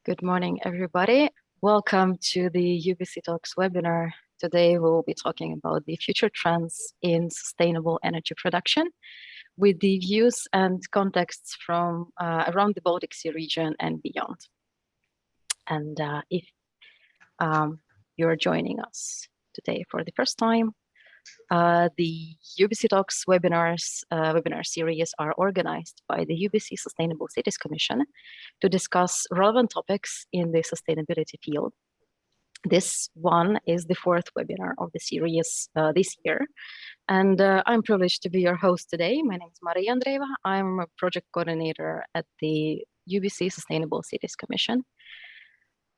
Good morning, everybody. Welcome to the UBC Talks webinar. Today, we will be talking about the future trends in sustainable energy production with the views and contexts from around the Baltic Sea region and beyond. And if you're joining us today for the first time, the UBC Talks webinar series are organized by the UBC Sustainable Cities Commission to discuss relevant topics in the sustainability field. This one is the fourth webinar of the series this year, and I'm privileged to be your host today. My name is Maria Andreeva. I'm a project coordinator at the UBC Sustainable Cities Commission.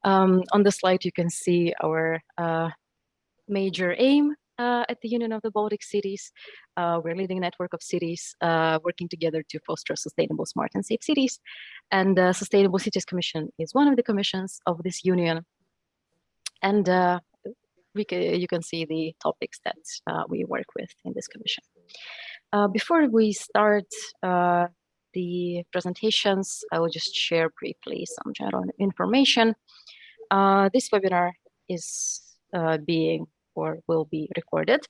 On the slide, you can see our major aim at the Union of the Baltic Cities. We're leading a network of cities working together to foster sustainable, smart and safe cities. And the Sustainable Cities Commission is one of the commissions of this union. And you can see the topics that we work with in this commission. Before we start the presentations, I will just share briefly some general information. This webinar is being or will be recorded.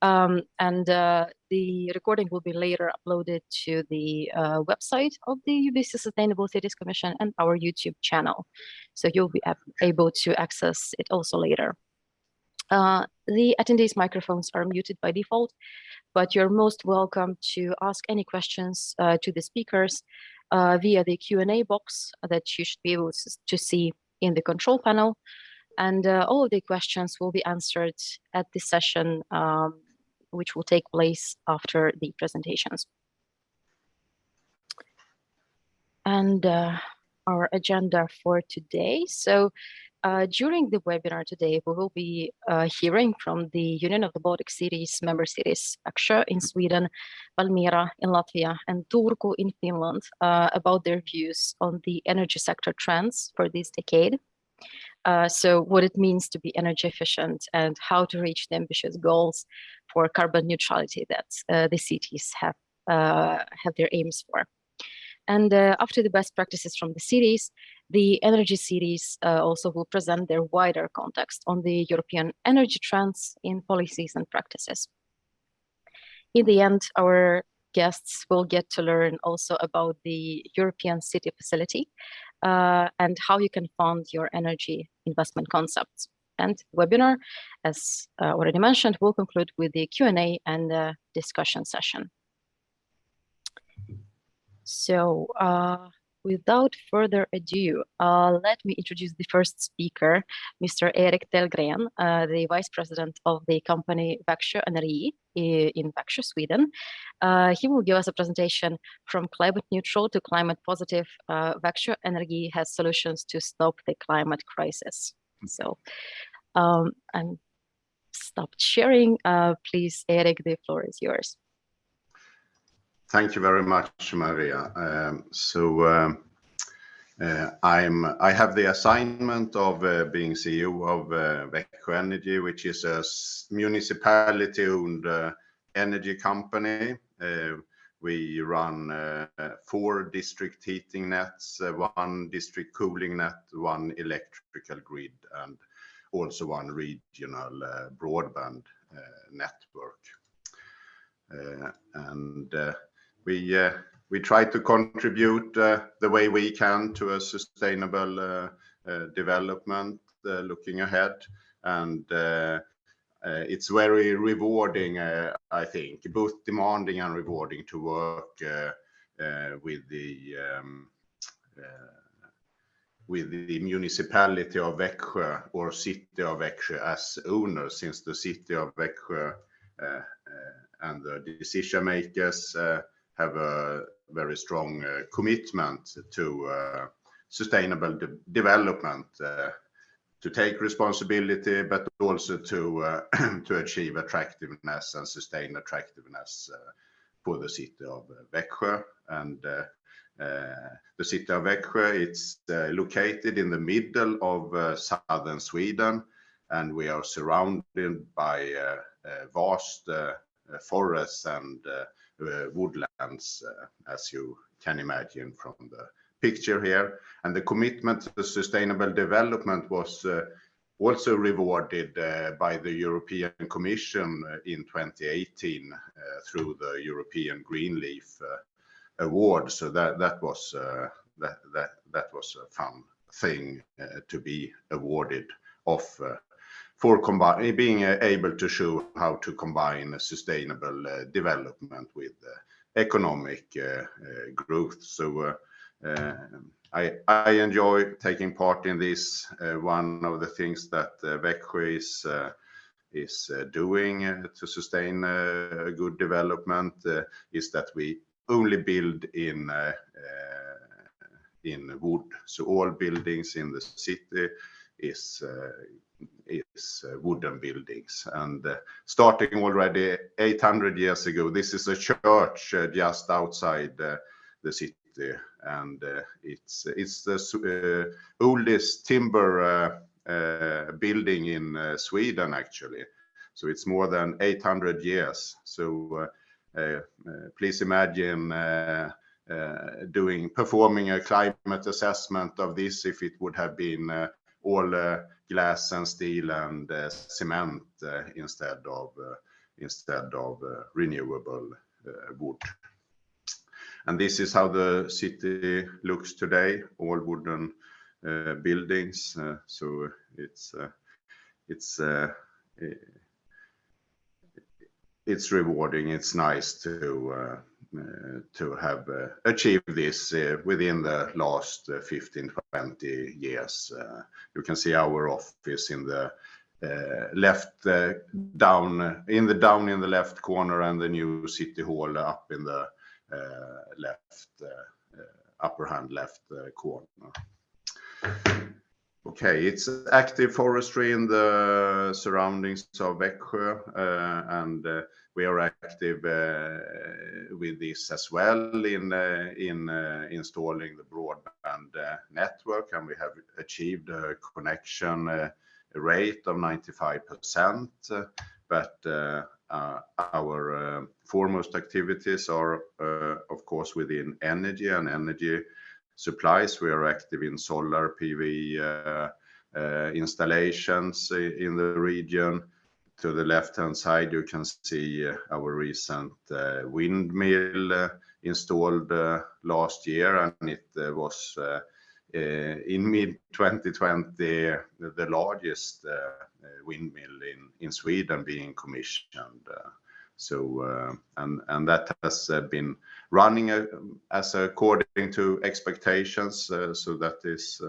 And the recording will be later uploaded to the website of the UBC Sustainable Cities Commission and our YouTube channel. So you'll be able to access it also later. The attendees' microphones are muted by default, but you're most welcome to ask any questions to the speakers via the Q&A box that you should be able to see in the control panel. And all of the questions will be answered at the session, which will take place after the presentations. And our agenda for today. So during the webinar today, we will be hearing from the Union of the Baltic Cities, member cities, Växjö in Sweden, Valmiera in Latvia, and Turku in Finland about their views on the energy sector trends for this decade. So what it means to be energy efficient and how to reach the ambitious goals for carbon neutrality that the cities have their aims for. And after the best practices from the cities, the energy cities also will present their wider context on the European energy trends in policies and practices. In the end, our guests will get to learn also about the European City Facility and how you can fund your energy investment concepts. And the webinar, as already mentioned, will conclude with the Q&A and the discussion session. So without further ado, let me introduce the first speaker, Mr. Erik Tellgren, the Vice President of the company Växjö Energi in Växjö, Sweden. He will give us a presentation from climate neutral to climate positive. Växjö Energi has solutions to stop the climate crisis. So I'm stopped sharing. Please, Erik, the floor is yours. Thank you very much, Maria. I have the assignment of being CEO of Växjö Energi, which is a municipality-owned energy company. We run 4 district heating nets, 1 district cooling net, 1 electrical grid, and also 1 regional broadband network. We try to contribute the way we can to a sustainable development looking ahead. And it's very rewarding, I think, both demanding and rewarding to work with the municipality of Växjö or city of Växjö as owners, since the city of Växjö and the decision makers have a very strong commitment to sustainable development, to take responsibility, but also to achieve attractiveness and sustain attractiveness for the city of Växjö. And the city of Växjö, it's located in the middle of southern Sweden, and we are surrounded by vast forests and woodlands, as you can imagine from the picture here. And the commitment to sustainable development was also rewarded by the European Commission in 2018 through the European Green Leaf Award. So that was a fun thing to be awarded of for being able to show how to combine sustainable development with economic growth. So I enjoy taking part in this. One of the things that Växjö is doing to sustain good development is that we only build in wood. So all buildings in the city is wooden buildings. And starting already 800 years ago, this is a church just outside the city. And it's the oldest timber building in Sweden, actually. So it's more than 800 years. So please imagine performing a climate assessment of this if it would have been all glass and steel and cement instead of renewable wood. And this is how the city looks today, all wooden buildings. So it's rewarding. It's nice to have achieved this within the last 15-20 years. You can see our office in the left down in the left corner, and the new city hall up in the left upper hand left corner. Okay, it's active forestry in the surroundings of Växjö, and we are active with this as well in installing the broadband network, and we have achieved a connection rate of 95%. But our foremost activities are, of course, within energy and energy supplies. We are active in solar PV installations in the region. To the left-hand side, you can see our recent windmill installed last year, and it was in mid-2020 the largest windmill in Sweden being commissioned. So and that has been running as according to expectations. So that is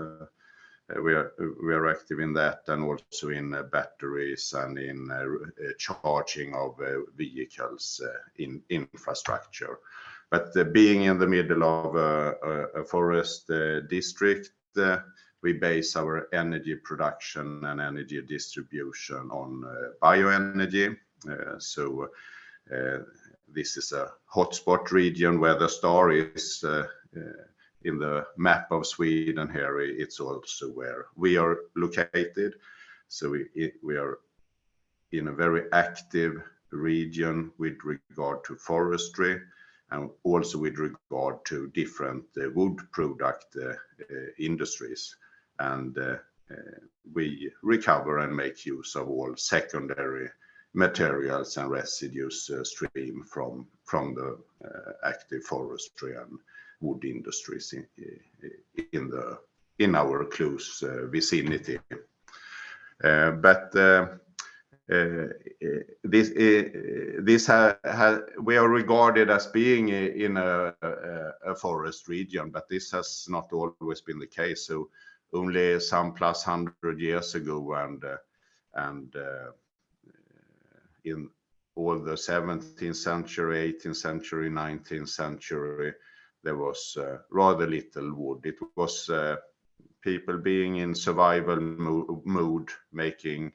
we are active in that, and also in batteries and in charging of vehicles in infrastructure. But being in the middle of a forest district, we base our energy production and energy distribution on bioenergy. So this is a hotspot region where the star is in the map of Sweden here. It's also where we are located. So we are in a very active region with regard to forestry, and also with regard to different wood product industries. And we recover and make use of all secondary materials and residues stream from the active forestry and wood industries in our close vicinity. But we are regarded as being in a forest region, but this has not always been the case. So only some plus 100 years ago, and in all the 17th century, 18th century, 19th century, there was rather little wood. It was people being in survival mode, making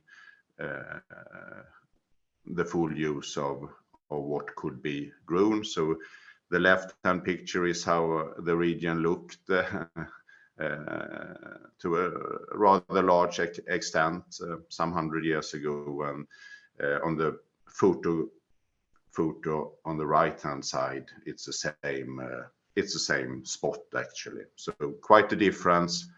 the full use of what could be grown. So the left-hand picture is how the region looked to a rather large extent some 100 years ago. And on the photo on the right-hand side, it's the same it's the same spot actually. So quite a difference.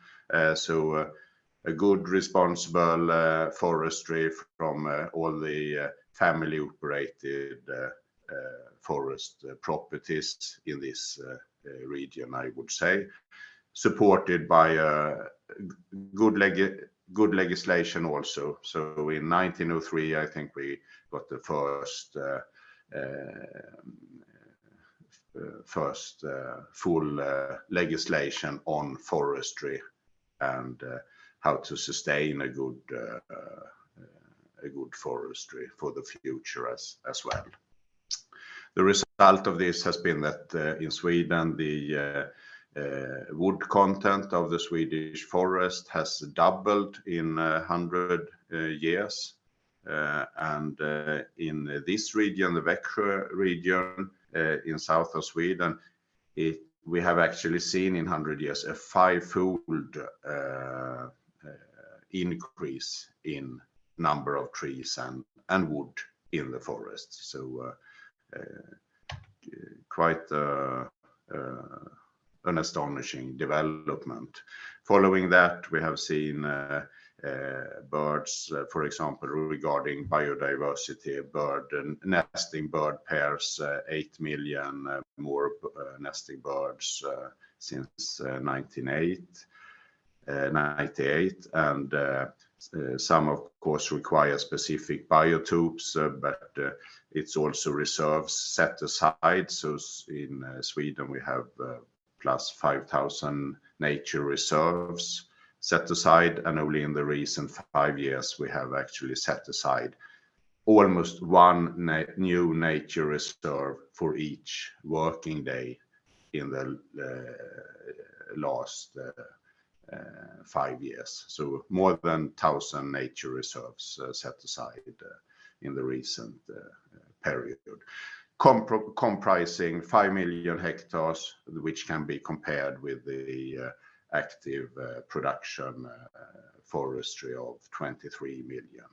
A good responsible forestry from all the family operated forest properties in this region, I would say, supported by good legislation also. So in 1903, I think we got the first full legislation on forestry and how to sustain a good forestry for the future as well. The result of this has been that in Sweden the wood content of the Swedish forest has doubled in 100 years, and in this region, the Växjö region in south of Sweden, we have actually seen in 100 years a five-fold increase in number of trees and wood in the forest. So quite an astonishing development. Following that, we have seen birds, for example, regarding biodiversity, nesting bird pairs, 8 million more nesting birds since 1998, and some of course require specific biotopes, but it's also reserves set aside. So in Sweden we have plus 5,000 nature reserves set aside, and only in the recent 5 years we have actually set aside almost one new nature reserve for each working day in the last 5 years. So more than 1,000 nature reserves set aside in the recent period, comprising 5 million hectares, which can be compared with the active production forestry of 23 million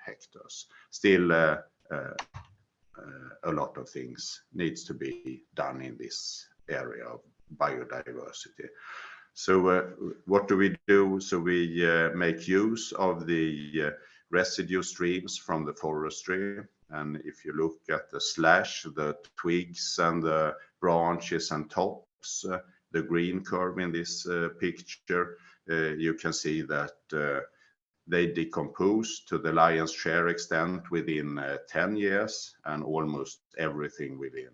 hectares. Still a lot of things needs to be done in this area of biodiversity. So what do we do? So we make use of the residue streams from the forestry. And if you look at the slash, the twigs and the branches and tops, the green curve in this picture, you can see that they decompose to the lion's share extent within 10 years and almost everything within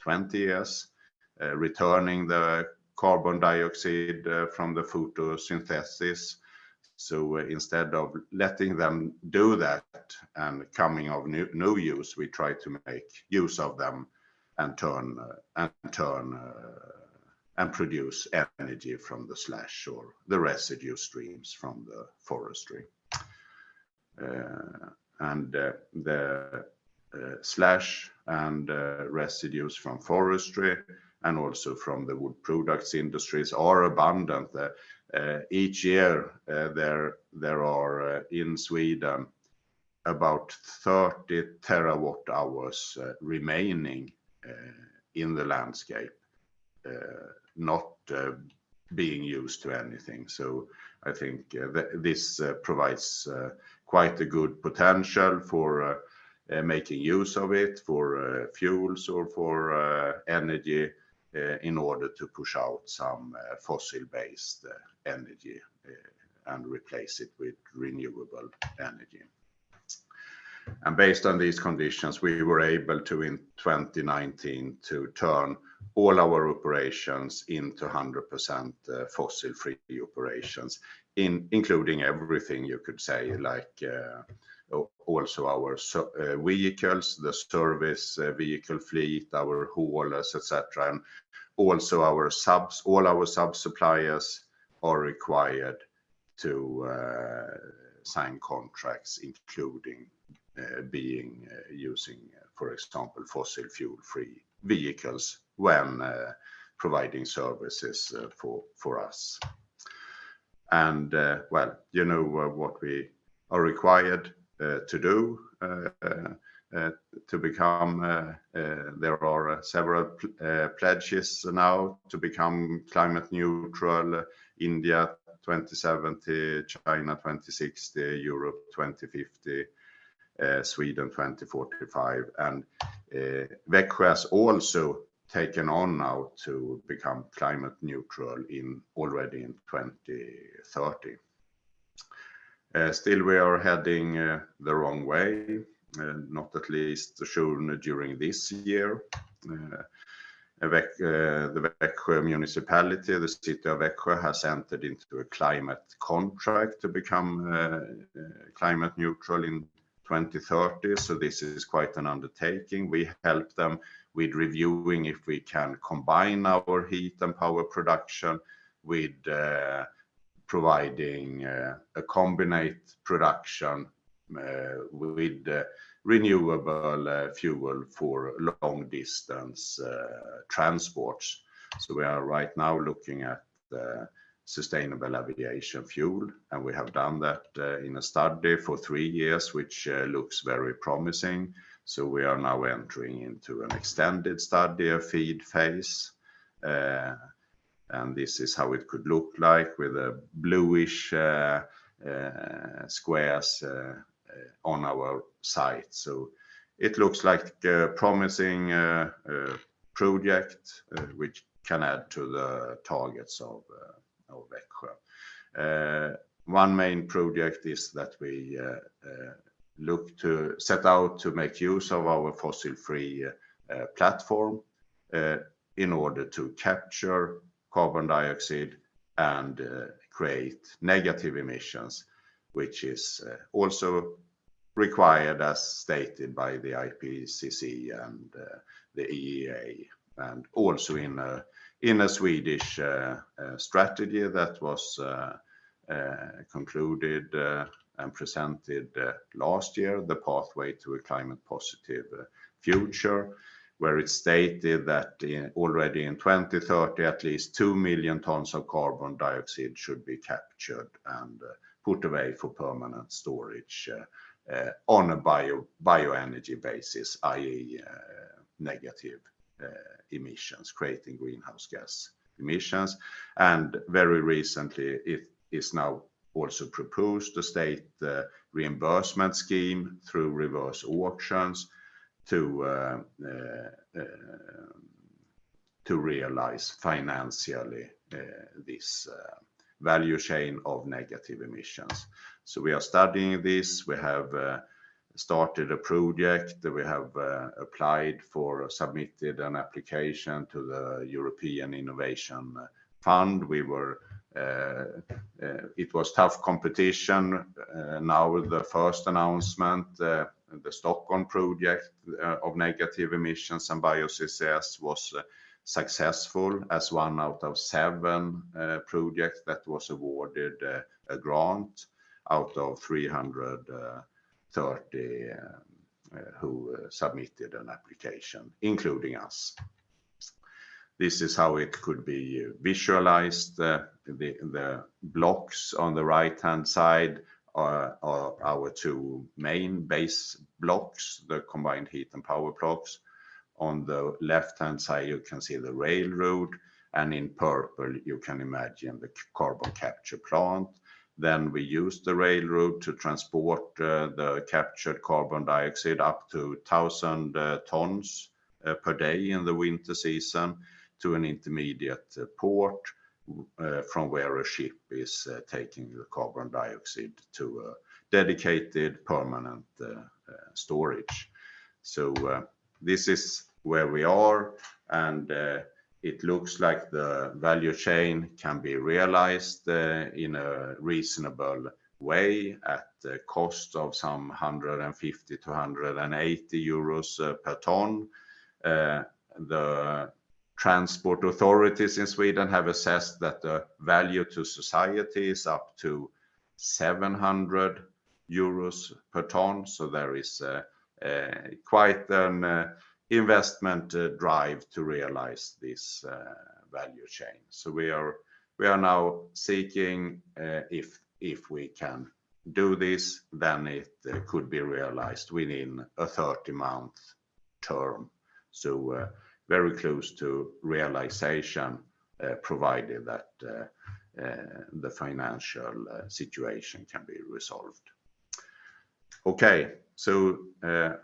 20 years, returning the carbon dioxide from the photosynthesis. So instead of letting them do that and coming of no use, we try to make use of them and and produce energy from the slash or the residue streams from the forestry. The slash and residues from forestry and also from the wood products industries are abundant. Each year there are in Sweden about 30 terawatt hours remaining in the landscape, not being used to anything. So I think this provides quite a good potential for making use of it for fuels or for energy in order to push out some fossil-based energy and replace it with renewable energy. And based on these conditions, we were able to, in 2019, to turn all our operations into 100% fossil-free operations, including everything you could say, like also our vehicles, the service vehicle fleet, our haulers, etc. And also our all our sub-suppliers are required to sign contracts, including using, for example, fossil fuel-free vehicles when providing services for us. And well, you know what we are required to do. to become, there are several pledges now to become climate neutral. India 2070, China 2060, Europe 2050, Sweden 2045, and Växjö has also taken on now to become climate neutral already in 2030. Still we are heading the wrong way, not at least shown during this year. The Växjö municipality, the city of Växjö, has entered into a climate contract to become climate neutral in 2030. So this is quite an undertaking. We help them with reviewing if we can combine our heat and power production with providing a combined production with renewable fuel for long distance transports. So we are right now looking at sustainable aviation fuel, and we have done that in a study for 3 years, which looks very promising. So we are now entering into an extended study, a feed phase. And this is how it could look like, with a bluish squares on our site. So it looks like a promising project which can add to the targets of Växjö. One main project is that we look to set out to make use of our fossil-free platform in order to capture carbon dioxide and create negative emissions, which is also required as stated by the IPCC and the EEA, and also in a Swedish strategy that was concluded and presented last year, the pathway to a climate positive future, where it stated that already in 2030 at least 2 million tons of carbon dioxide should be captured and put away for permanent storage on a bioenergy basis, i.e. negative emissions, creating greenhouse gas emissions. And very recently it is now also proposed a state reimbursement scheme through reverse auctions to realize financially this value chain of negative emissions. So we are studying this. We have started a project. We have submitted an application to the European Innovation Fund. It was tough competition. Now the first announcement, the Stockholm project of negative emissions and bio-CCS was successful as 1 out of 7 projects that was awarded a grant out of 330 who submitted an application, including us. This is how it could be visualized. The blocks on the right-hand side are our 2 main base blocks, the combined heat and power blocks. On the left-hand side, you can see the railroad, and in purple, you can imagine the carbon capture plant. Then we use the railroad to transport the captured carbon dioxide up to 1,000 tons per day in the winter season to an intermediate port from where a ship is taking the carbon dioxide to a dedicated permanent storage. So this is where we are, and it looks like the value chain can be realized in a reasonable way at the cost of some 150 to 180 euros per ton. The transport authorities in Sweden have assessed that the value to society is up to 700 euros per ton. So there is quite an investment drive to realize this value chain. So we are now seeking if we can do this, then it could be realized within a 30-month term. So very close to realization, provided that the financial situation can be resolved. Okay, so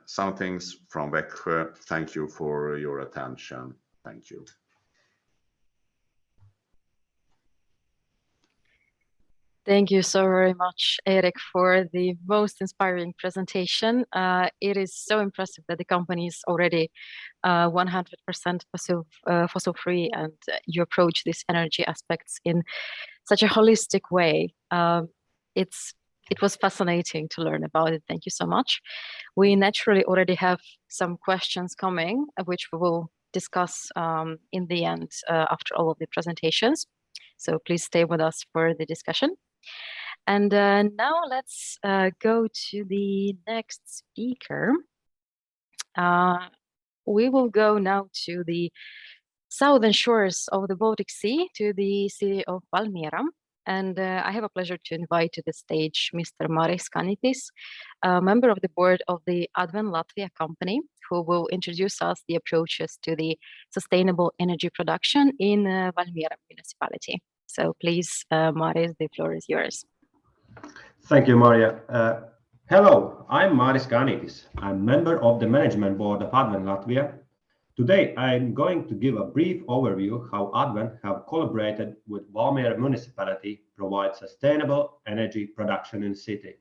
some things from Växjö. Thank you for your attention. Thank you. Thank you so very much, Erik, for the most inspiring presentation. It is so impressive that the company is already 100% fossil-free, and you approach these energy aspects in such a holistic way. It was fascinating to learn about it. Thank you so much. We naturally already have some questions coming, which we will discuss in the end after all of the presentations. So please stay with us for the discussion. And now let's go to the next speaker. We will go now to the southern shores of the Baltic Sea, to the city of Valmiera. And I have a pleasure to invite to the stage Mr. Māris Kānītis, a member of the board of the Adven Latvia company, who will introduce us the approaches to the sustainable energy production in Valmiera municipality. So please, Māris, the floor is yours. Thank you, Maria. Hello, I'm Māris Kānītis. I'm member of the management board of Adven Latvia. Today, I'm going to give a brief overview how Adven have collaborated with Valmiera municipality to provide sustainable energy production in the city.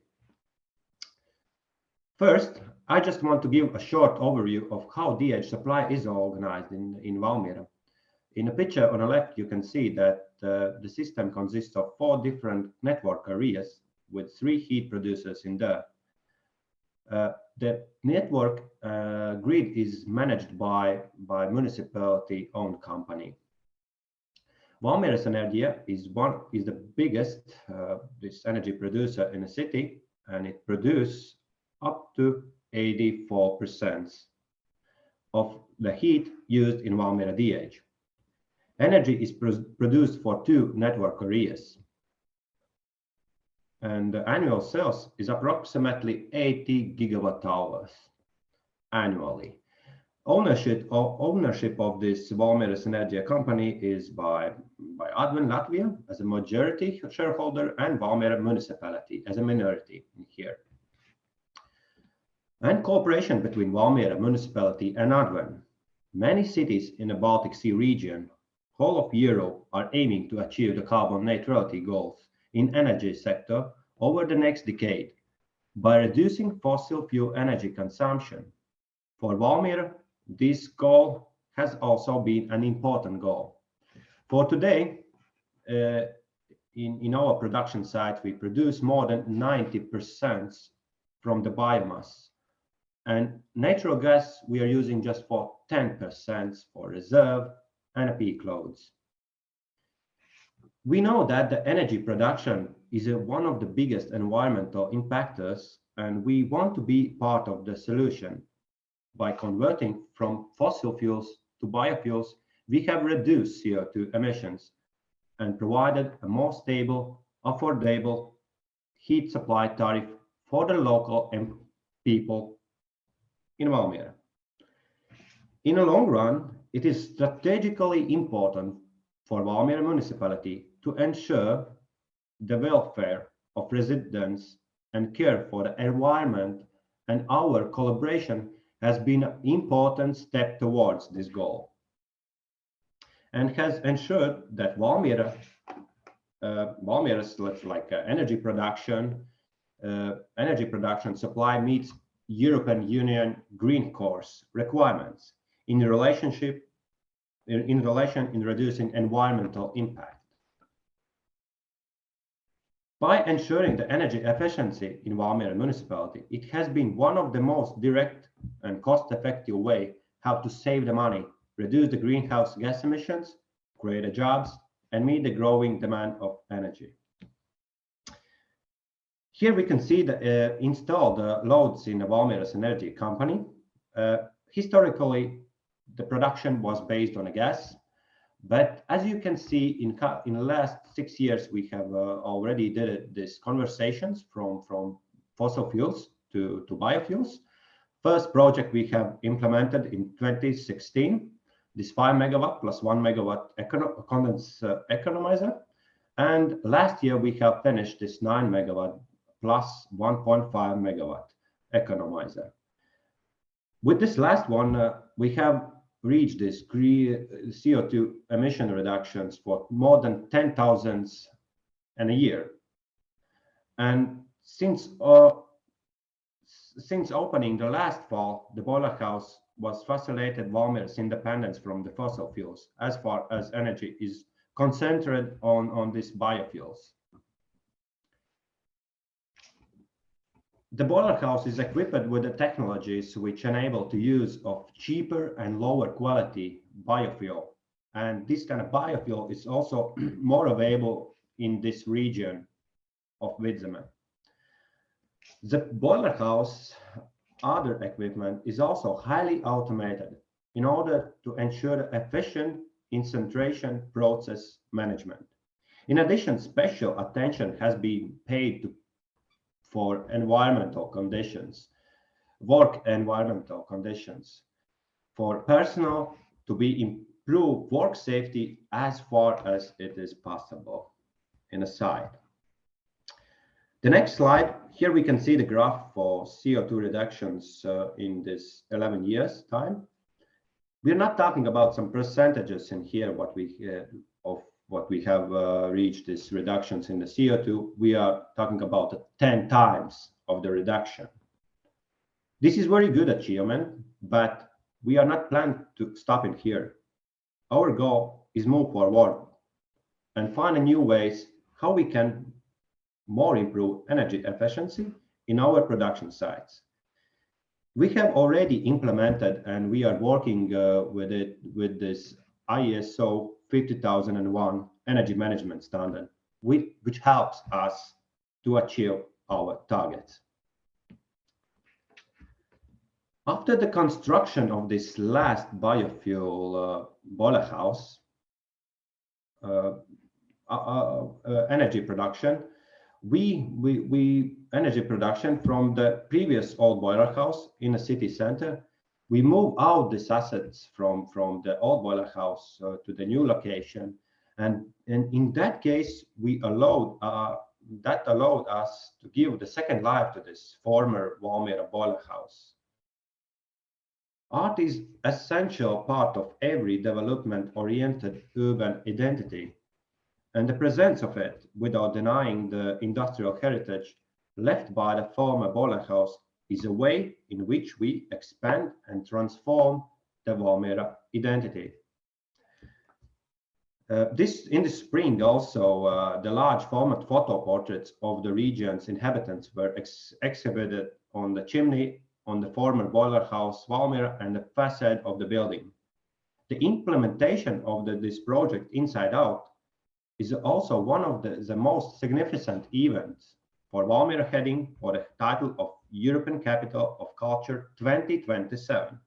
First, I just want to give a short overview of how DH supply is organized in Valmiera. In the picture on the left, you can see that the system consists of 4 different network areas with 3 heat producers in there. The network grid is managed by municipality-owned company. Valmiera Energy is the biggest this energy producer in the city, and it produces up to 84% of the heat used in Valmiera DH. Energy is produced for 2 network areas, and the annual sales is approximately 80 gigawatt hours annually. Ownership of this Valmiera Energy company is by Adven Latvia as a majority shareholder and Valmiera municipality as a minority here. And cooperation between Valmiera municipality and Adven. Many cities in the Baltic Sea region, whole of Europe, are aiming to achieve the carbon neutrality goals in energy sector over the next decade by reducing fossil fuel energy consumption. For Valmiera, this goal has also been an important goal. For today, in our production site, we produce more than 90% from the biomass, and natural gas we are using just for 10% for reserve and peak loads. We know that the energy production is one of the biggest environmental impactors, and we want to be part of the solution. By converting from fossil fuels to biofuels, we have reduced CO2 emissions and provided a more stable, affordable heat supply tariff for the local people in Valmiera. In the long run, it is strategically important for Valmiera municipality to ensure the welfare of residents and care for the environment, and our collaboration has been an important step towards this goal and has ensured that Valmiera's energy production supply meets European Union Green Course requirements in relation in reducing environmental impact. By ensuring the energy efficiency in Valmiera municipality, it has been one of the most direct and cost-effective way how to save the money, reduce the greenhouse gas emissions, create jobs, and meet the growing demand of energy. Here we can see the installed loads in the Valmiera Energy company. Historically, the production was based on gas, But as you can see, in the last 6 years, we have already did these conversations from fossil fuels to biofuels. First project we have implemented in 2016, this 5 megawatt plus 1 megawatt economizer. And last year we have finished this 9 megawatt plus 1.5 megawatt economizer. With this last one, we have reached this CO2 emission reductions for more than 10,000 in a year. And since opening the last fall, the boiler house was facilitated Valmiera's independence from the fossil fuels as far as energy is concentrated on these biofuels. The boiler house is equipped with the technologies which enable the use of cheaper and lower quality biofuel. And this kind of biofuel is also more available in this region of Växjö. The boiler house, other equipment is also highly automated in order to ensure efficient concentration process management. In addition, special attention has been paid for environmental conditions, work environmental conditions, for personnel to be improve work safety as far as it is possible in a site. The next slide, here we can see the graph for CO2 reductions in this 11 years time. We're not talking about some percentages in here, what we have reached these reductions in the CO2. We are talking about 10 times of the reduction. This is very good achievement, but we are not planning to stop it here. Our goal is move forward and find new ways how we can more improve energy efficiency in our production sites. We have already implemented and we are working with this ISO 50001 energy management standard, which helps us to achieve our targets. After the construction of this last biofuel boiler house, energy production, energy production from the previous old boiler house in the city center, we move out these assets from the old boiler house to the new location, and in that case that allowed us to give the second life to this former Valmiera boiler house. Art is essential part of every development-oriented urban identity, and the presence of it, without denying the industrial heritage left by the former boiler house, is a way in which we expand and transform the Valmiera identity. In the spring also, the large format photo portraits of the region's inhabitants were exhibited on the chimney on the former boiler house Valmiera and the facade of the building. The implementation of this project inside out is also one of the most significant events for Valmiera heading for the title of European Capital of Culture 2027.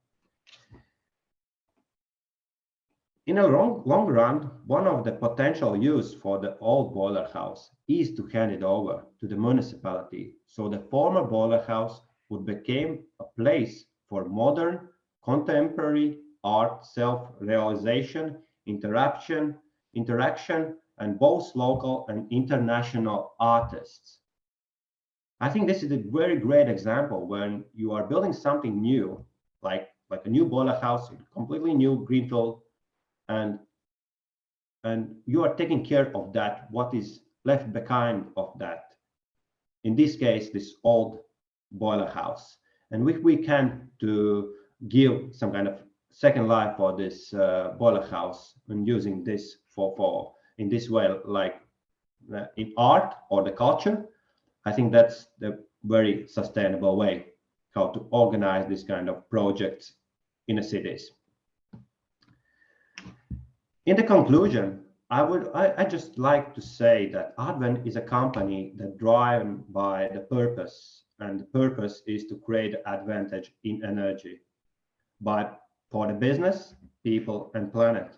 In a long run, one of the potential use for the old boiler house is to hand it over to the municipality, so the former boiler house would become a place for modern, contemporary art, self-realization, interaction, and both local and international artists. I think this is a very great example when you are building something new, like a new boiler house, completely new greenfield, and you are taking care of that, what is left behind of that. In this case, this old boiler house. And if we can to give some kind of second life for this boiler house and using this for in this way, like in art or the culture, I think that's the very sustainable way how to organize this kind of projects in the cities. In the conclusion, I just like to say that Adven is a company that driven by the purpose, and the purpose is to create advantage in energy, but for the business, people, and planet.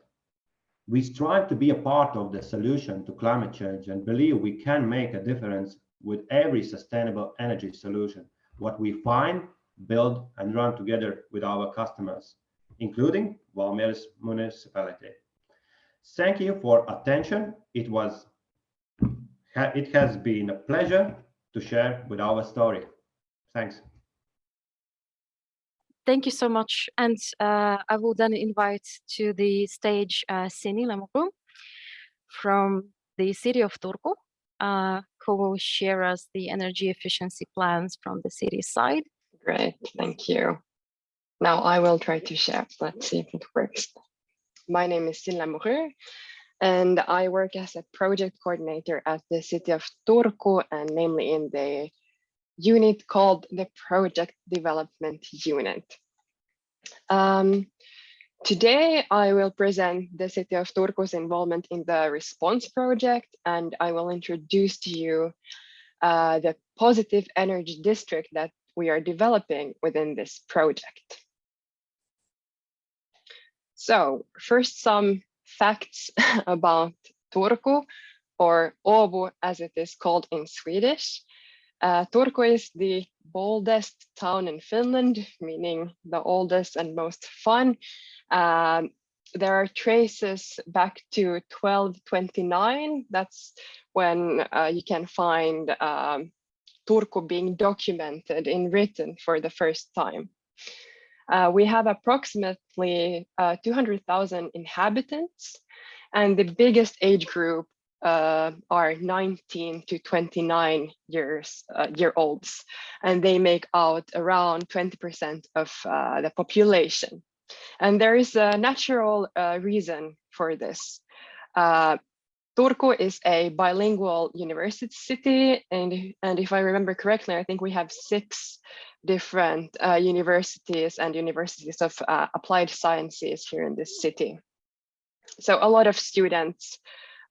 We strive to be a part of the solution to climate change and believe we can make a difference with every sustainable energy solution, what we find, build, and run together with our customers, including Valmiera municipality. Thank you for attention. It has been a pleasure to share with our story. Thanks. Thank you so much. And I will then invite to the stage Sini Lamoureux from the city of Turku, who will share us the energy efficiency plans from the city side. Great, thank you. Now I will try to share. Let's see if it works. My name is Sini Lamoureux, and I work as a project coordinator at the city of Turku, and namely in the unit called the Project Development Unit. Today, I will present the city of Turku's involvement in the response project, and I will introduce to you the positive energy district that we are developing within this project. So first, some facts about Turku, or Åbo as it is called in Swedish. Turku is the oldest town in Finland, meaning the oldest and most fun. There are traces back to 1229. That's when you can find Turku being documented in written for the first time. We have approximately 200,000 inhabitants, and the biggest age group are 19 to 29 year olds, and they make out around 20% of the population. And there is a natural reason for this. Turku is a bilingual university city, and if I remember correctly, I think we have 6 different universities and universities of applied sciences here in this city. So a lot of students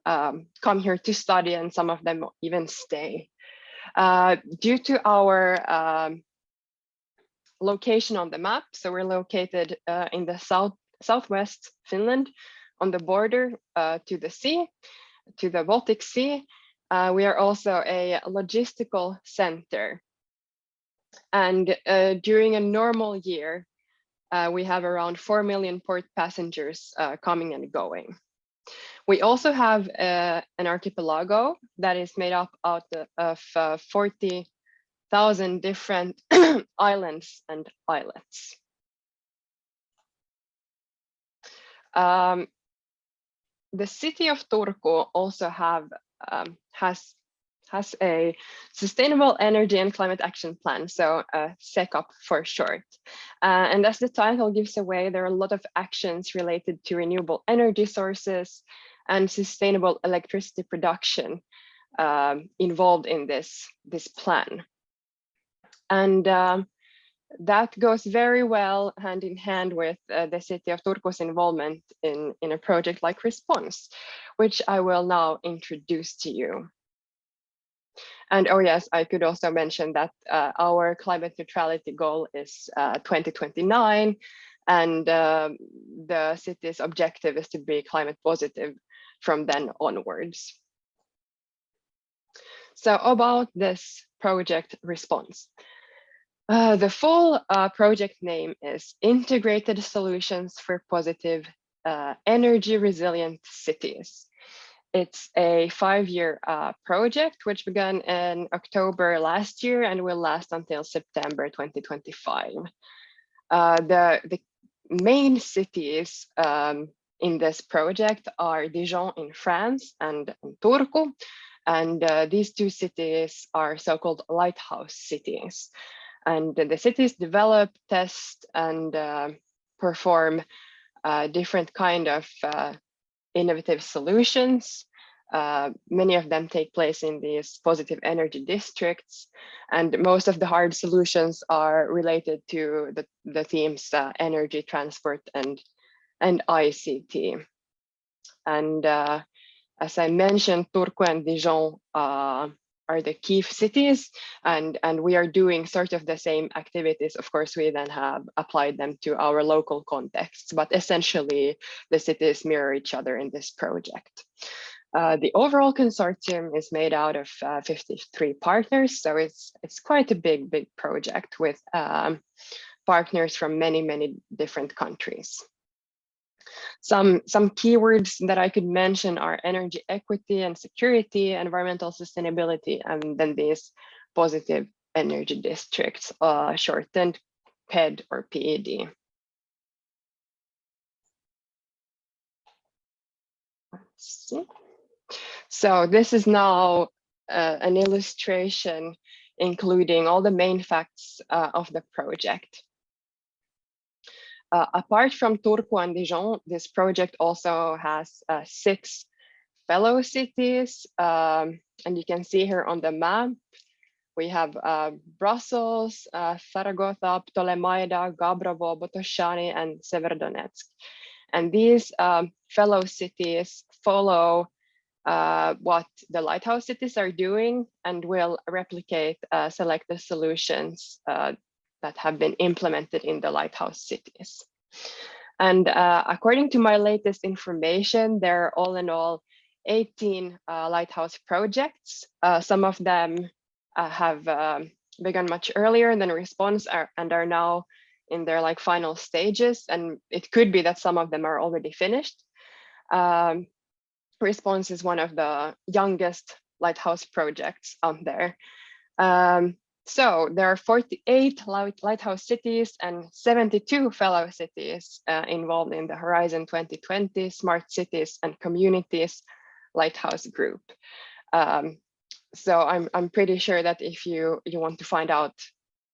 come here to study, and some of them even stay. Due to our location on the map, so we're located in the southwest Finland, on the border to the sea, to the Baltic Sea. We are also a logistical center. And during a normal year, we have around 4 million port passengers coming and going. We also have an archipelago that is made up out of 40,000 different islands and islets. The city of Turku also has a sustainable energy and climate action plan, so SECAP for short. And as the title gives away, there are a lot of actions related to renewable energy sources and sustainable electricity production involved in this plan. And that goes very well hand in hand with the city of Turku's involvement in a project like Response, which I will now introduce to you. And oh yes, I could also mention that our climate neutrality goal is 2029, and the city's objective is to be climate positive from then onwards. So about this project Response. The full project name is Integrated Solutions for Positive Energy Resilient Cities. It's a 5-year project which began in October last year and will last until September 2025. The main cities in this project are Dijon in France and Turku, and these 2 cities are so-called lighthouse cities. And the cities develop, test, and perform different kind of innovative solutions. Many of them take place in these positive energy districts, and most of the hard solutions are related to the themes energy, transport, and ICT. And as I mentioned, Turku and Dijon the key cities, and we are doing sort of the same activities. Of course, we then have applied them to our local contexts, but essentially the cities mirror each other in this project. The overall consortium is made out of 53 partners, so it's quite a big project with partners from many different countries. Some keywords that I could mention are energy equity and security, environmental sustainability, and then these positive energy districts, shortened PED or PED. Let's see. So this is now an illustration including all the main facts of the project. Apart from Turku and Dijon, this project also has 6 fellow cities, and you can see here on the map, we have Brussels, Zaragoza, Ptolemaida, Gabrovo, Botoshani, and Severodonetsk. And these fellow cities follow what the lighthouse cities are doing and will replicate selected solutions that have been implemented in the lighthouse cities. And according to my latest information, there are all in all 18 lighthouse projects. Some of them have begun much earlier than Response and are now in their final stages. And it could be that some of them are already finished. Response is one of the youngest lighthouse projects out there. So there are 48 lighthouse cities and 72 fellow cities involved in the Horizon 2020 Smart Cities and Communities Lighthouse Group. So I'm pretty sure that if you want to find out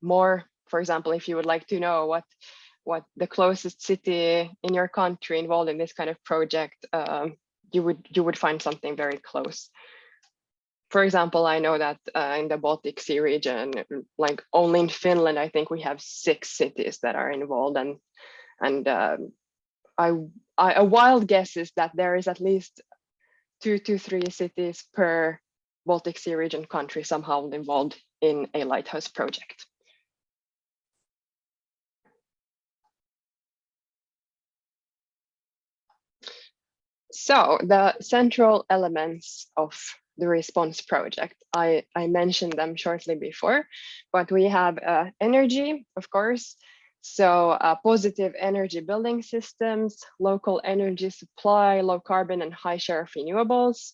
more, for example, if you would like to know what the closest city in your country involved in this kind of project, you would find something very close. For example, I know that in the Baltic Sea region, only in Finland, I think we have 6 cities that are involved, and a wild guess is that there is at least 2 to 3 cities per Baltic Sea region country somehow involved in a lighthouse project. So the central elements of the Response project, I mentioned them shortly before, but we have energy, of course. So positive energy building systems, local energy supply, low carbon and high share of renewables,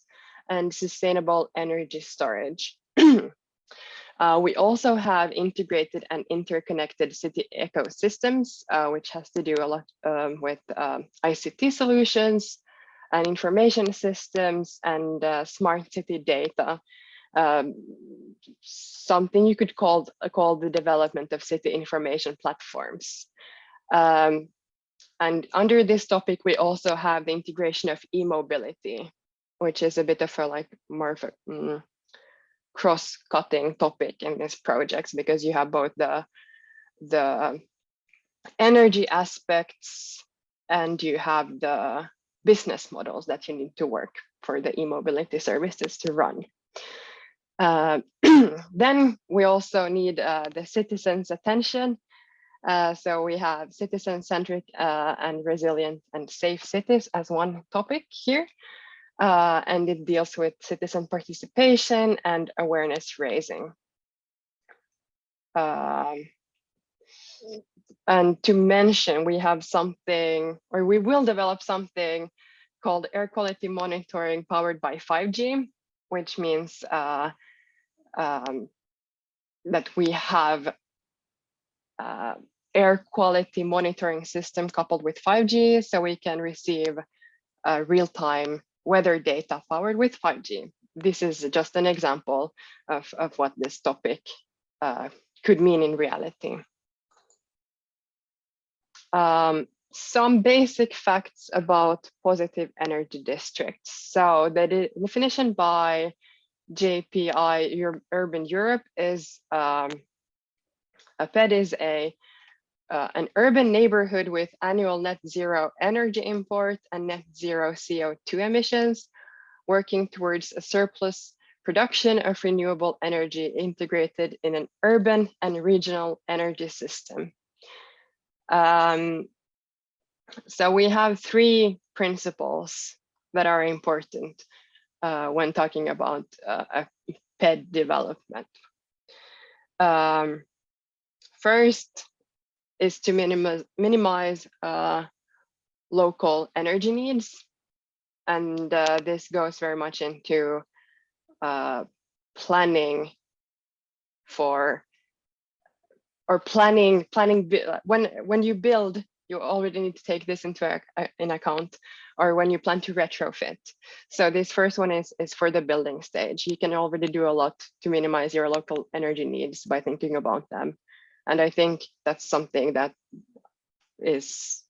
and sustainable energy storage. We also have integrated and interconnected city ecosystems, which has to do a lot with ICT solutions and information systems and smart city data. Something you could call the development of city information platforms. And under this topic, we also have the integration of e-mobility, which is a bit of a more of a cross-cutting topic in this project, because you have both the energy aspects and you have the business models that you need to work for the e-mobility services to run. Then we also need the citizens' attention. So we have citizen-centric and resilient and safe cities as one topic here. And it deals with citizen participation and awareness raising. And to mention, we have something, or we will develop something called air quality monitoring powered by 5G, which means that we have air quality monitoring system coupled with 5G, so we can receive real-time weather data powered with 5G. This is just an example of what this topic could mean in reality. Some basic facts about positive energy districts. So the definition by JPI Urban Europe is a PED is an urban neighborhood with annual net zero energy import and net zero CO2 emissions, working towards a surplus production of renewable energy integrated in an urban and regional energy system. So we have three principles that are important when talking about a PED development. First is to minimize local energy needs. And this goes very much into planning for, or planning when you build, you already need to take this into in account, or when you plan to retrofit. So this first one is for the building stage. You can already do a lot to minimize your local energy needs by thinking about them. And I think that's something that is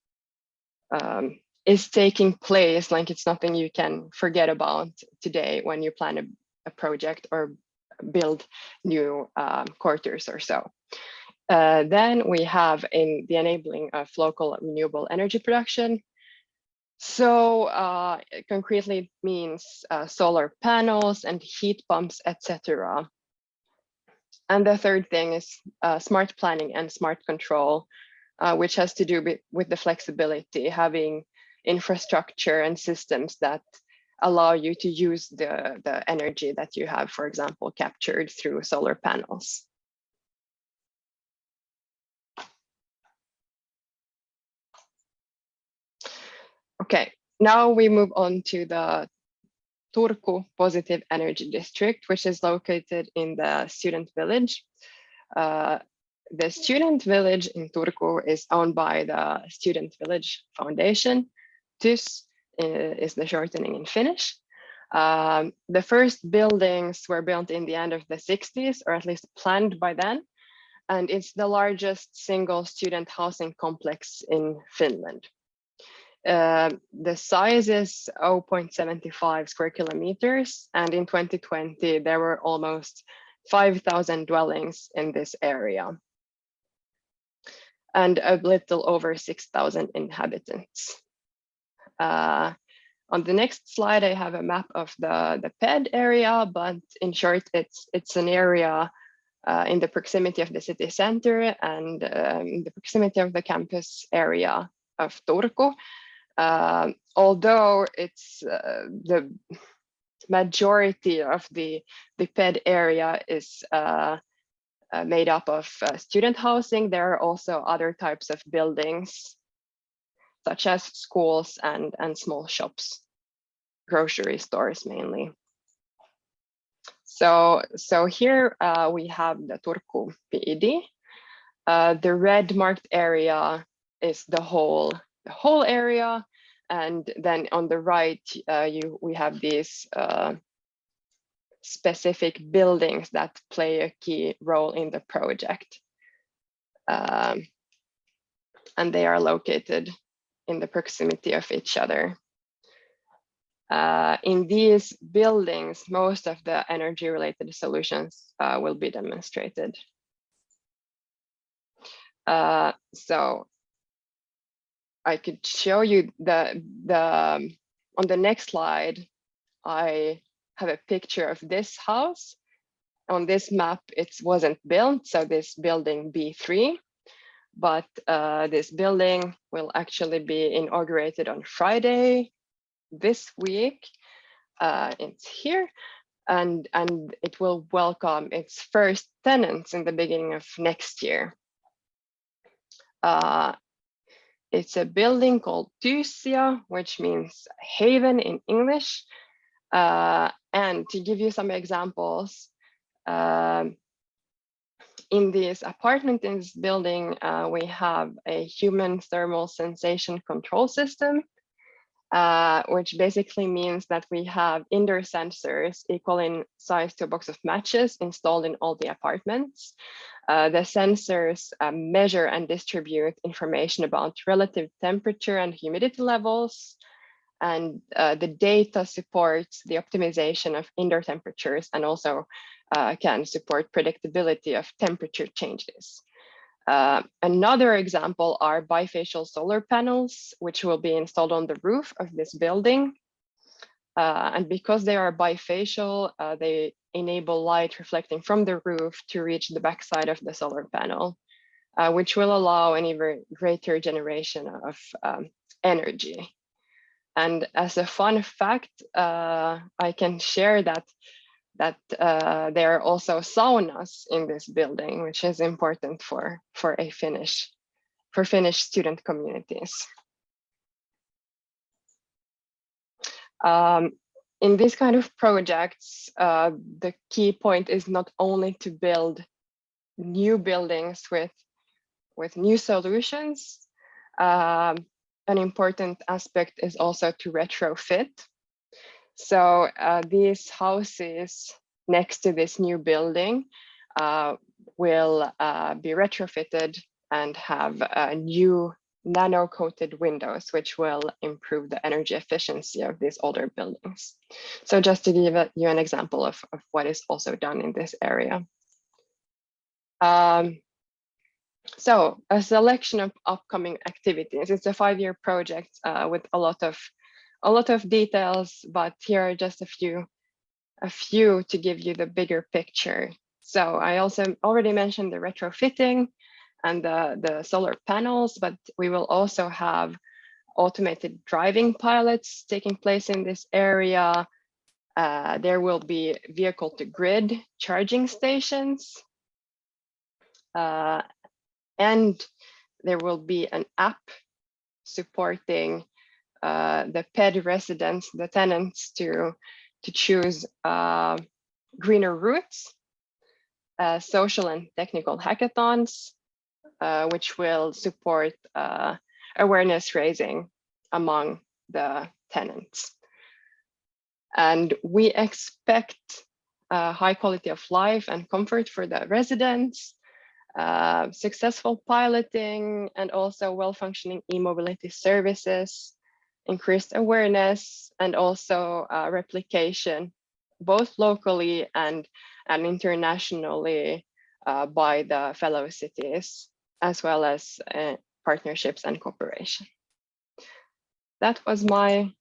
taking place, like it's nothing you can forget about today when you plan a project or build new quarters or so. Then we have in the enabling of local renewable energy production. So concretely it means solar panels and heat pumps, etc. And the third thing is smart planning and smart control, which has to do with the flexibility, having infrastructure and systems that allow you to use the energy that you have, for example, captured through solar panels. Okay, now we move on to the Turku Positive Energy District, which is located in the student village. The student village in Turku is owned by the Student Village Foundation. TYS is the shortening in Finnish. The first buildings were built in the end of the 60s, or at least planned by then. And it's the largest single student housing complex in Finland. The size is 0.75 square kilometers, and in 2020 there were almost 5,000 dwellings in this area and a little over 6,000 inhabitants. On the next slide I have a map of the PED area, but in short it's an area in the proximity of the city center and in the proximity of the campus area of Turku. Although it's the majority of the PED area is made up of student housing, there are also other types of buildings, such as schools and small shops, grocery stores mainly. So here we have the Turku PED. The red marked area is the whole area, and then on the right we have these specific buildings that play a key role in the project, and they are located in the proximity of each other. In these buildings, most of the energy related solutions will be demonstrated. So I could show you on the next slide, I have a picture of this house. On this map, it wasn't built, so this building B3, but this building will actually be inaugurated on Friday this week. It's here, and it will welcome its first tenants in the beginning of next year. It's a building called Tysia, which means haven in English. And to give you some examples, in this apartment, in this building, we have a human thermal sensation control system, which basically means that we have indoor sensors equal in size to a box of matches installed in all the apartments. The sensors measure and distribute information about relative temperature and humidity levels, and the data supports the optimization of indoor temperatures and also can support predictability of temperature changes. Another example are bifacial solar panels, which will be installed on the roof of this building. And because they are bifacial, they enable light reflecting from the roof to reach the backside of the solar panel, which will allow an even greater generation of energy. And as a fun fact, I can share that there are also saunas in this building, which is important for Finnish student communities. In these kind of projects, the key point is not only to build new buildings with new solutions. An important aspect is also to retrofit. So these houses next to this new building will be retrofitted and have new nano-coated windows, which will improve the energy efficiency of these older buildings. So just to give you an example of what is also done in this area. So a selection of upcoming activities. It's a 5-year project with a lot of details, but here are just a few to give you the bigger picture. So I also already mentioned the retrofitting and the solar panels, but we will also have automated driving pilots taking place in this area. There will be vehicle to grid charging stations. And there will be an app supporting the PED residents, the tenants, to choose greener routes, social and technical hackathons, which will support awareness raising among the tenants. And we expect high quality of life and comfort for the residents, successful piloting, and also well-functioning e-mobility services, increased awareness, and also replication, both locally and internationally by the fellow cities, as well as partnerships and cooperation. That was my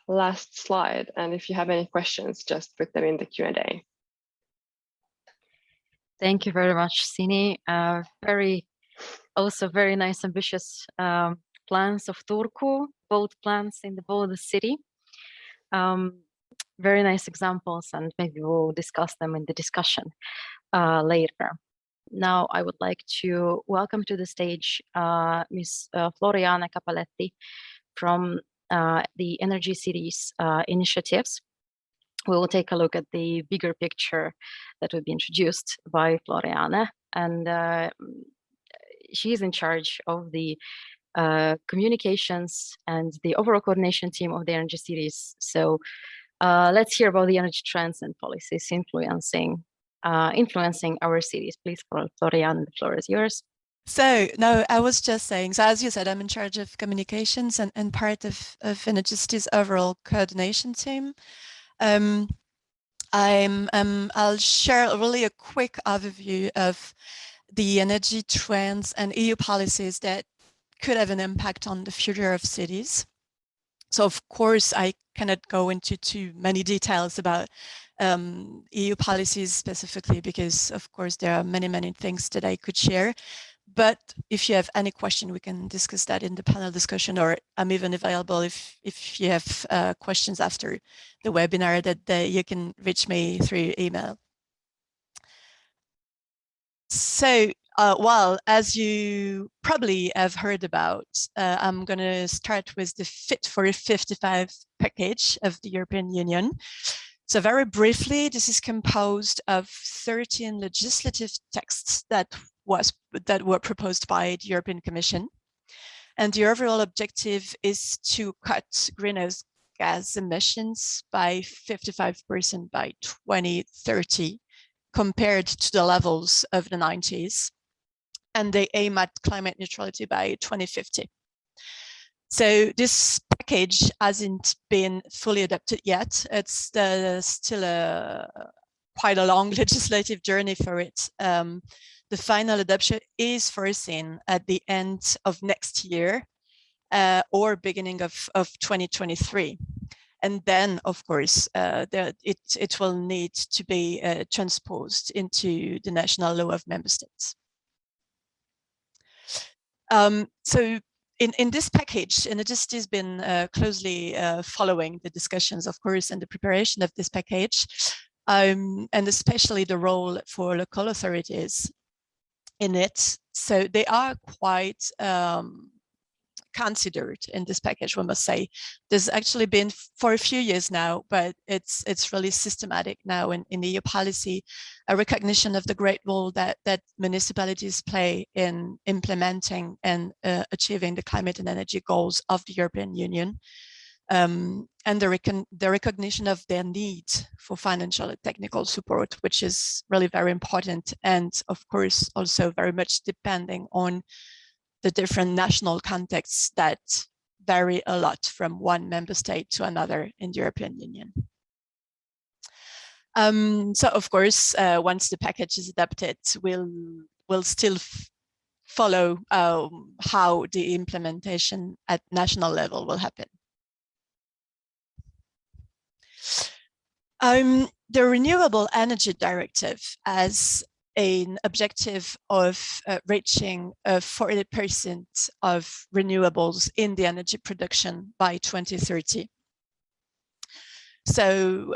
last slide. And if you have any questions, just put them in the Q&A. Thank you very much, Sini. Also very nice, ambitious plans of Turku, both plans in the both city. Very nice examples, and maybe we'll discuss them in the discussion later. Now I would like to welcome to the stage Ms. Floriane Cappelletti from the Energy Cities initiatives. We will take a look at the bigger picture that will be introduced by Floriane, and she's in charge of the communications and the overall coordination team of the Energy Cities. So let's hear about the energy trends and policies influencing our cities. Please, Floriane, the floor is yours. So, no, I was just saying, so as you said, I'm in charge of communications and part of Energy Cities' overall coordination team. I'll share really a quick overview of the energy trends and EU policies that could have an impact on the future of cities. So of course, I cannot go into too many details about EU policies specifically, because of course there are many things that I could share. But if you have any question, we can discuss that in the panel discussion, or I'm even available if you have questions after the webinar, that you can reach me through email. So, well, as you probably have heard about, I'm going to start with the Fit for 55 package of the European Union. So very briefly, this is composed of 13 legislative texts that were proposed by the European Commission. And the overall objective is to cut greenhouse gas emissions by 55% by 2030, compared to the levels of the 90s. And they aim at climate neutrality by 2050. So this package hasn't been fully adopted yet. It's still quite a long legislative journey for it. The final adoption is foreseen at the end of next year or beginning of 2023. And then, of course, it will need to be transposed into the national law of member states. So in this package, Energy has been closely following the discussions, of course, and the preparation of this package, and especially the role for local authorities in it. So they are quite considered in this package, we must say. There's actually been for a few years now, but it's really systematic now in EU policy, a recognition of the great role that municipalities play in implementing and achieving the climate and energy goals of the European Union, and the recognition of their need for financial and technical support, which is really very important, and of course also very much depending on the different national contexts that vary a lot from one member state to another in the European Union. So of course, once the package is adopted, we'll still follow how the implementation at national level will happen. The Renewable Energy Directive has an objective of reaching 40% of renewables in the energy production by 2030. So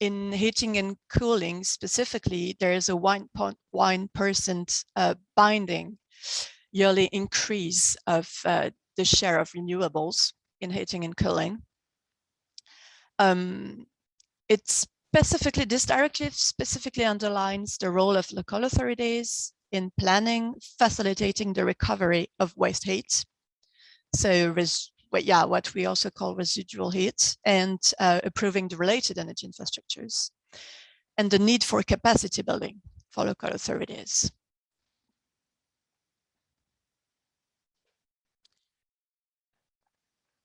in heating and cooling specifically, there is a 1.1% binding yearly increase of the share of renewables in heating and cooling. This directive specifically underlines the role of local authorities in planning, facilitating the recovery of waste heat. So what we also call residual heat, and approving the related energy infrastructures, and the need for capacity building for local authorities.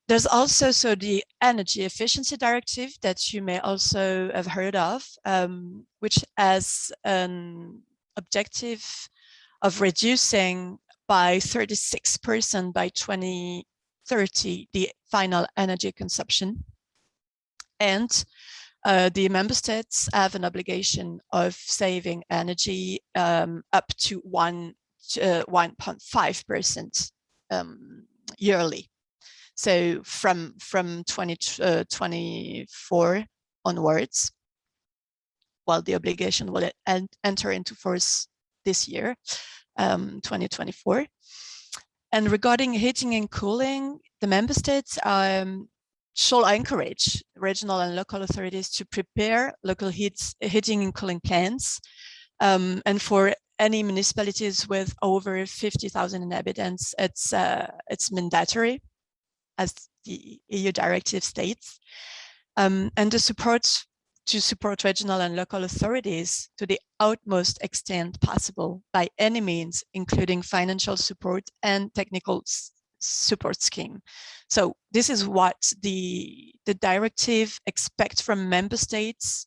There's also the Energy Efficiency Directive that you may also have heard of, which has an objective of reducing by 36% by 2030 the final energy consumption. And the member states have an obligation of saving energy up to 1.5% yearly. So from 2024 onwards, while the obligation will enter into force this year, 2024. And regarding heating and cooling, the member states shall encourage regional and local authorities to prepare local heating and cooling plans. And for any municipalities with over 50,000 inhabitants, it's mandatory, as the EU directive states, and to support regional and local authorities to the utmost extent possible by any means, including financial support and technical support scheme. So this is what the directive expects from member states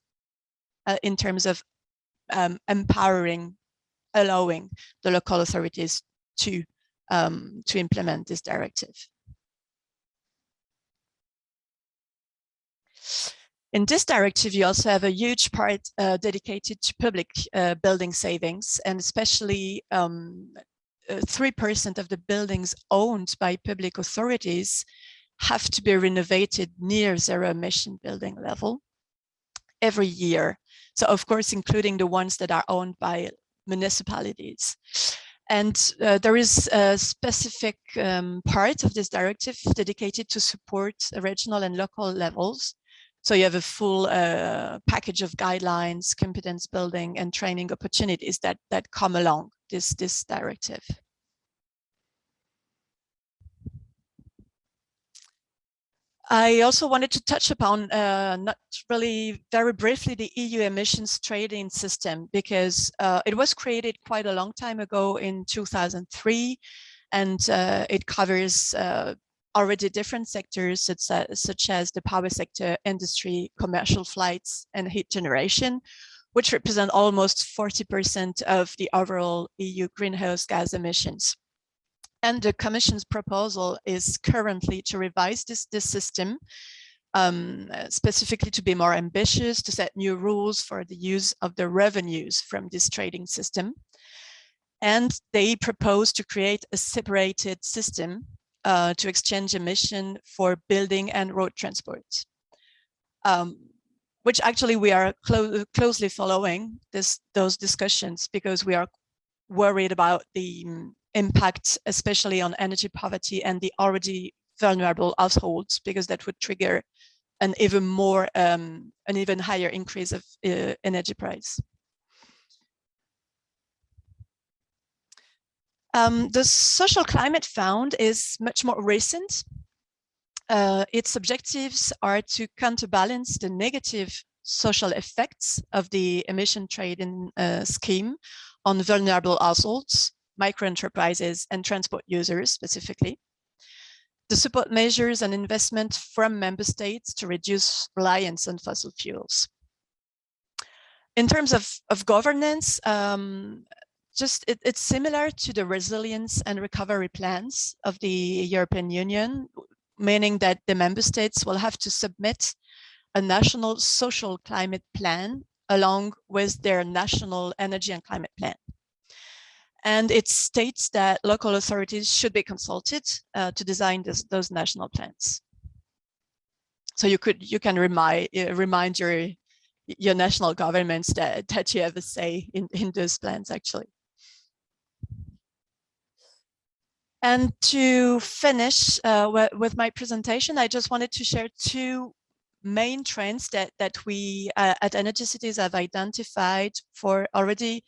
in terms of empowering, allowing the local authorities to implement this directive. In this directive, you also have a huge part dedicated to public building savings, and especially 3% of the buildings owned by public authorities have to be renovated near zero emission building level every year. So of course, including the ones that are owned by municipalities. And there is a specific part of this directive dedicated to support regional and local levels. So you have a full package of guidelines, competence building, and training opportunities that come along this directive. I also wanted to touch upon, not really very briefly, the EU emissions trading system, because it was created quite a long time ago in 2003, and it covers already different sectors such as the power sector, industry, commercial flights, and heat generation, which represent almost 40% of the overall EU greenhouse gas emissions. And the Commission's proposal is currently to revise this system specifically to be more ambitious, to set new rules for the use of the revenues from this trading system. And they propose to create a separated system to exchange emission for building and road transport, which actually we are closely following those discussions, because we are worried about the impact, especially on energy poverty and the already vulnerable households, because that would trigger an even higher increase of energy price. The Social Climate Fund is much more recent. Its objectives are to counterbalance the negative social effects of the emission trading scheme on vulnerable households, micro-enterprises, and transport users specifically. The support measures and investment from member states to reduce reliance on fossil fuels. In terms of governance, it's similar to the resilience and recovery plans of the European Union, meaning that the member states will have to submit a national social climate plan along with their national energy and climate plan. And it states that local authorities should be consulted to design those national plans. So you can remind your national governments that you have a say in those plans, actually. And to finish with my presentation, I just wanted to share two main trends that we at Energy Cities have identified for already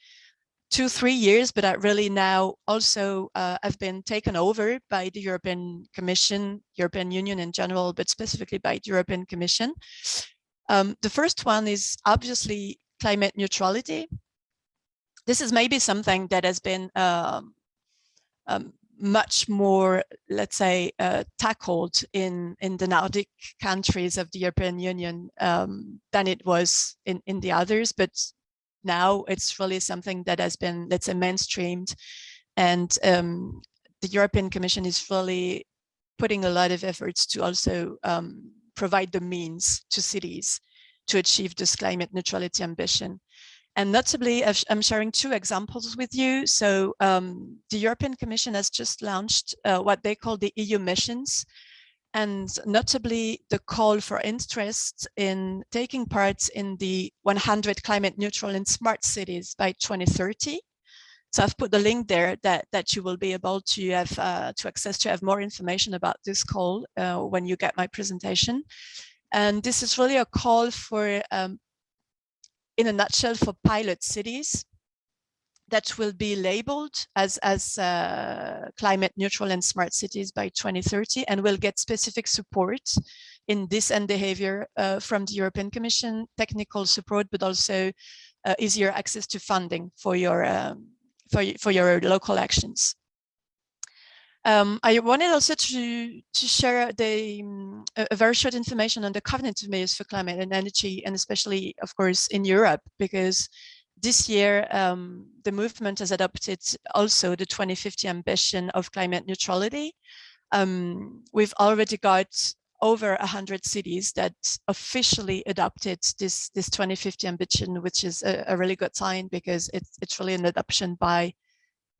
2-3 years, but that really now also have been taken over by the European Commission, European Union in general, but specifically by the European Commission. The first one is obviously climate neutrality. This is maybe something that has been much more, let's say, tackled in the Nordic countries of the European Union than it was in the others, but now it's really something that has been, let's say, mainstreamed, and the European Commission is really putting a lot of efforts to also provide the means to cities to achieve this climate neutrality ambition. And notably, I'm sharing two examples with you. So the European Commission has just launched what they call the EU missions, and notably the call for interest in taking part in the 100 climate neutral and smart cities by 2030. So I've put the link there that you will be able to have to access to have more information about this call when you get my presentation. And this is really a call for, in a nutshell, for pilot cities that will be labeled as climate neutral and smart cities by 2030, and will get specific support in this and behavior from the European Commission, technical support, but also easier access to funding for your local actions. I wanted also to share a very short information on the cognitive measures for climate and energy, and especially, of course, in Europe, because this year the movement has adopted also the 2050 ambition of climate neutrality. We've already got over 100 cities that officially adopted this 2050 ambition, which is a really good sign, because it's really an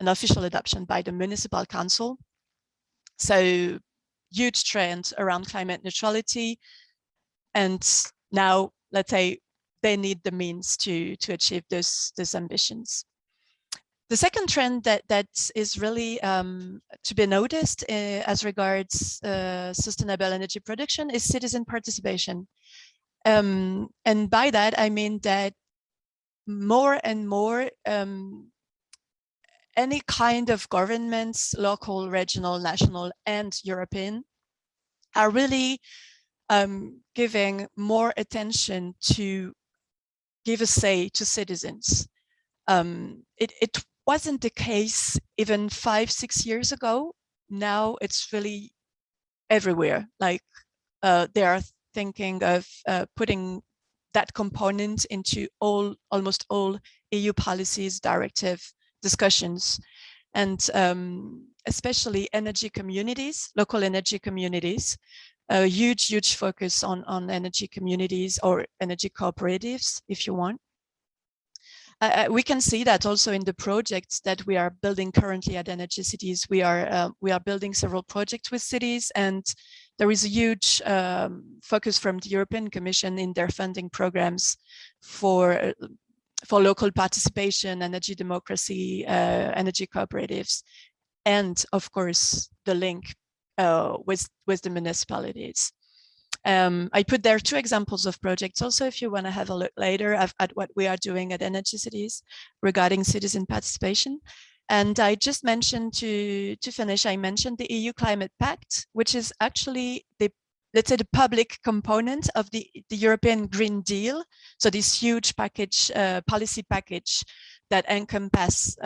official adoption by the municipal council. So huge trend around climate neutrality, and now, let's say, they need the means to achieve those ambitions. The second trend that is really to be noticed as regards sustainable energy production is citizen participation. And by that, I mean that more and more any kind of governments, local, regional, national, and European, are really giving more attention to give a say to citizens. It wasn't the case even 5-6 years ago. Now it's really everywhere. Like they are thinking of putting that component into almost all EU policies, directive discussions, and especially energy communities, local energy communities, a huge focus on energy communities or energy cooperatives, if you want. We can see that also in the projects that we are building currently at Energy Cities. We are building several projects with cities, and there is a huge focus from the European Commission in their funding programs for local participation, energy democracy, energy cooperatives, and of course the link with the municipalities. I put there 2 examples of projects also, if you want to have a look later at what we are doing at Energy Cities regarding citizen participation. And I just mentioned to finish, I mentioned the EU Climate Pact, which is actually the, let's say, the public component of the European Green Deal. So this huge package, policy package that encompass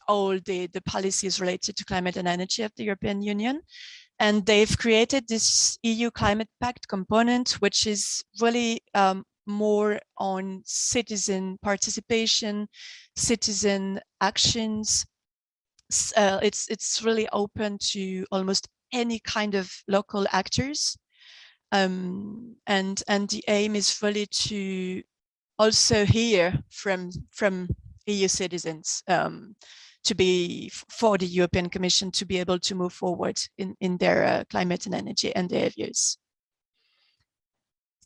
all the policies related to climate and energy of the European Union. And they've created this EU Climate Pact component, which is really more on citizen participation, citizen actions. It's really open to almost any kind of local actors. And the aim is really to also hear from EU citizens, to be for the European Commission to be able to move forward in their climate and energy and their views.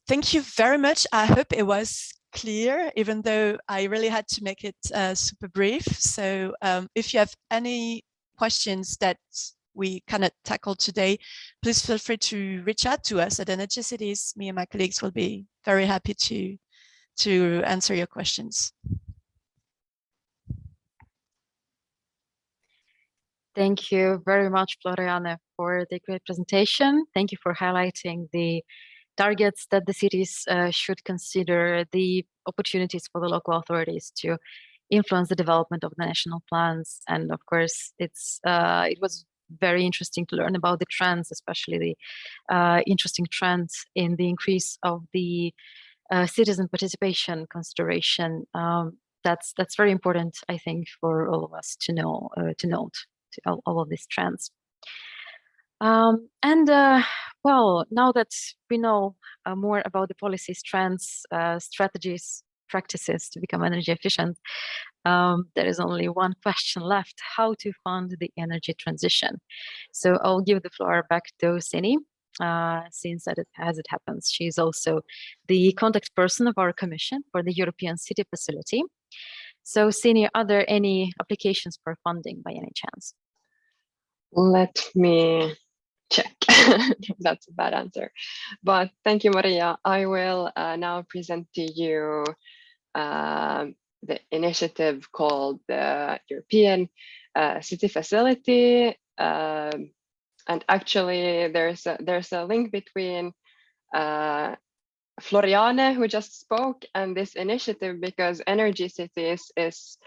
Thank you very much. I hope it was clear, even though I really had to make it super brief. So if you have any questions that we cannot tackle today, please feel free to reach out to us at Energy Cities. Me and my colleagues will be very happy to answer your questions. Thank you very much, Floriane, for the great presentation. Thank you for highlighting the targets that the cities should consider, the opportunities for the local authorities to influence the development of the national plans. And of course, it was very interesting to learn about the trends, especially the interesting trends in the increase of the citizen participation consideration. That's very important, I think, for all of us to know, to note all of these trends. Well, now that we know more about the policies, trends, strategies, practices to become energy efficient, there is only one question left: how to fund the energy transition? So I'll give the floor back to Sini, since as it happens, she's also the contact person of our commission for the European City Facility. So Sini, are there any applications for funding by any chance? Let me check. That's a bad answer. But thank you, Maria. I will now present to you the initiative called the European City Facility. And actually, there's a link between Floriane, who just spoke, and this initiative, because Energy Cities is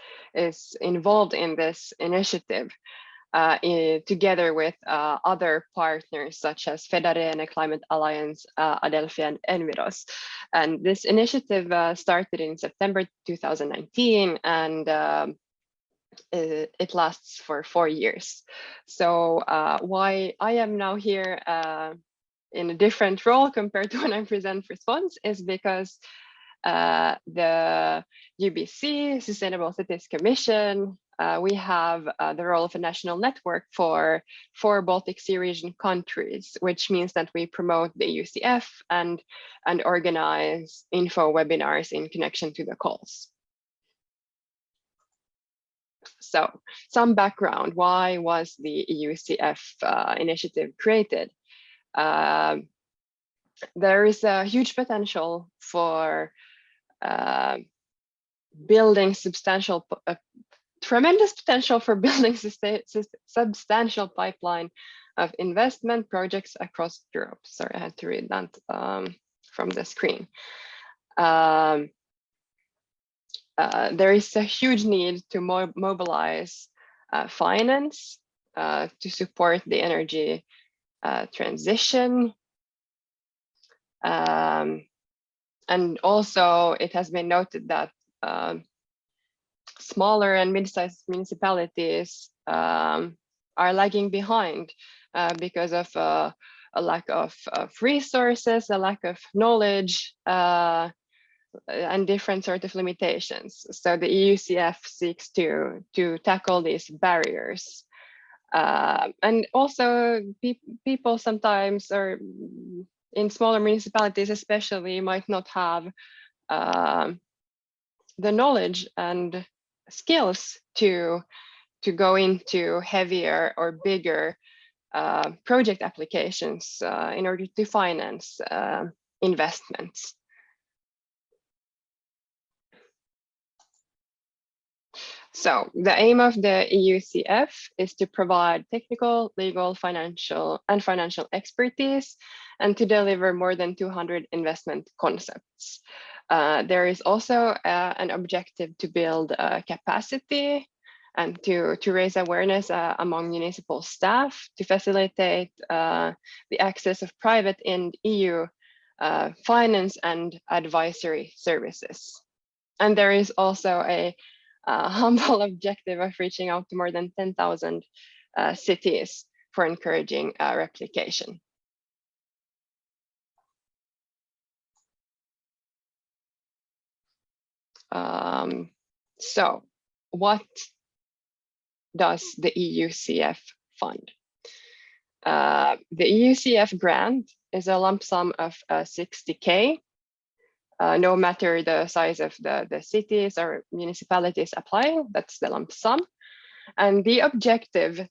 involved in this initiative together with other partners such as Federene, Climate Alliance, Adelphi, and Enviros. And this initiative started in September 2019, and it lasts for 4 years. So why I am now here in a different role compared to when I present response is because the UBC Sustainable Cities Commission, we have the role of a national network for 4 Baltic Sea region countries, which means that we promote the UCF and organize info webinars in connection to the calls. So some background: why was the UCF initiative created? There is a huge potential for building tremendous potential for building substantial pipeline of investment projects across Europe. Sorry, I had to read that from the screen. There is a huge need to mobilize finance to support the energy transition. And also, it has been noted that smaller and mid-sized municipalities are lagging behind because of a lack of resources, a lack of knowledge, and different sort of limitations. So the EUCF seeks to tackle these barriers. And also people sometimes, or in smaller municipalities especially, might not have the knowledge and skills to go into heavier or bigger project applications in order to finance investments. So the aim of the EUCF is to provide technical, legal, financial expertise, and to deliver more than 200 investment concepts. There is also an objective to build capacity and to raise awareness among municipal staff, to facilitate the access of private and EU finance and advisory services. And there is also a humble objective of reaching out to more than 10,000 cities for encouraging replication. So what does the EUCF fund? The EUCF grant is a lump sum of 60K. No matter the size of the cities or municipalities applying, that's the lump sum. And the objective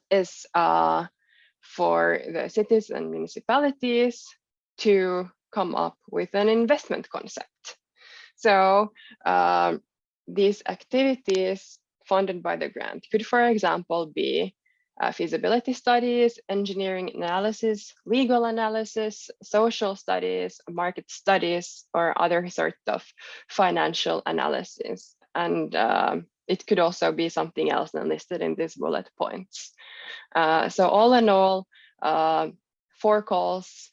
is for the cities and municipalities to come up with an investment concept. So these activities funded by the grant could, for example, be feasibility studies, engineering analysis, legal analysis, social studies, market studies, or other sort of financial analysis. And it could also be something else than listed in these bullet points. So all in all, 4 calls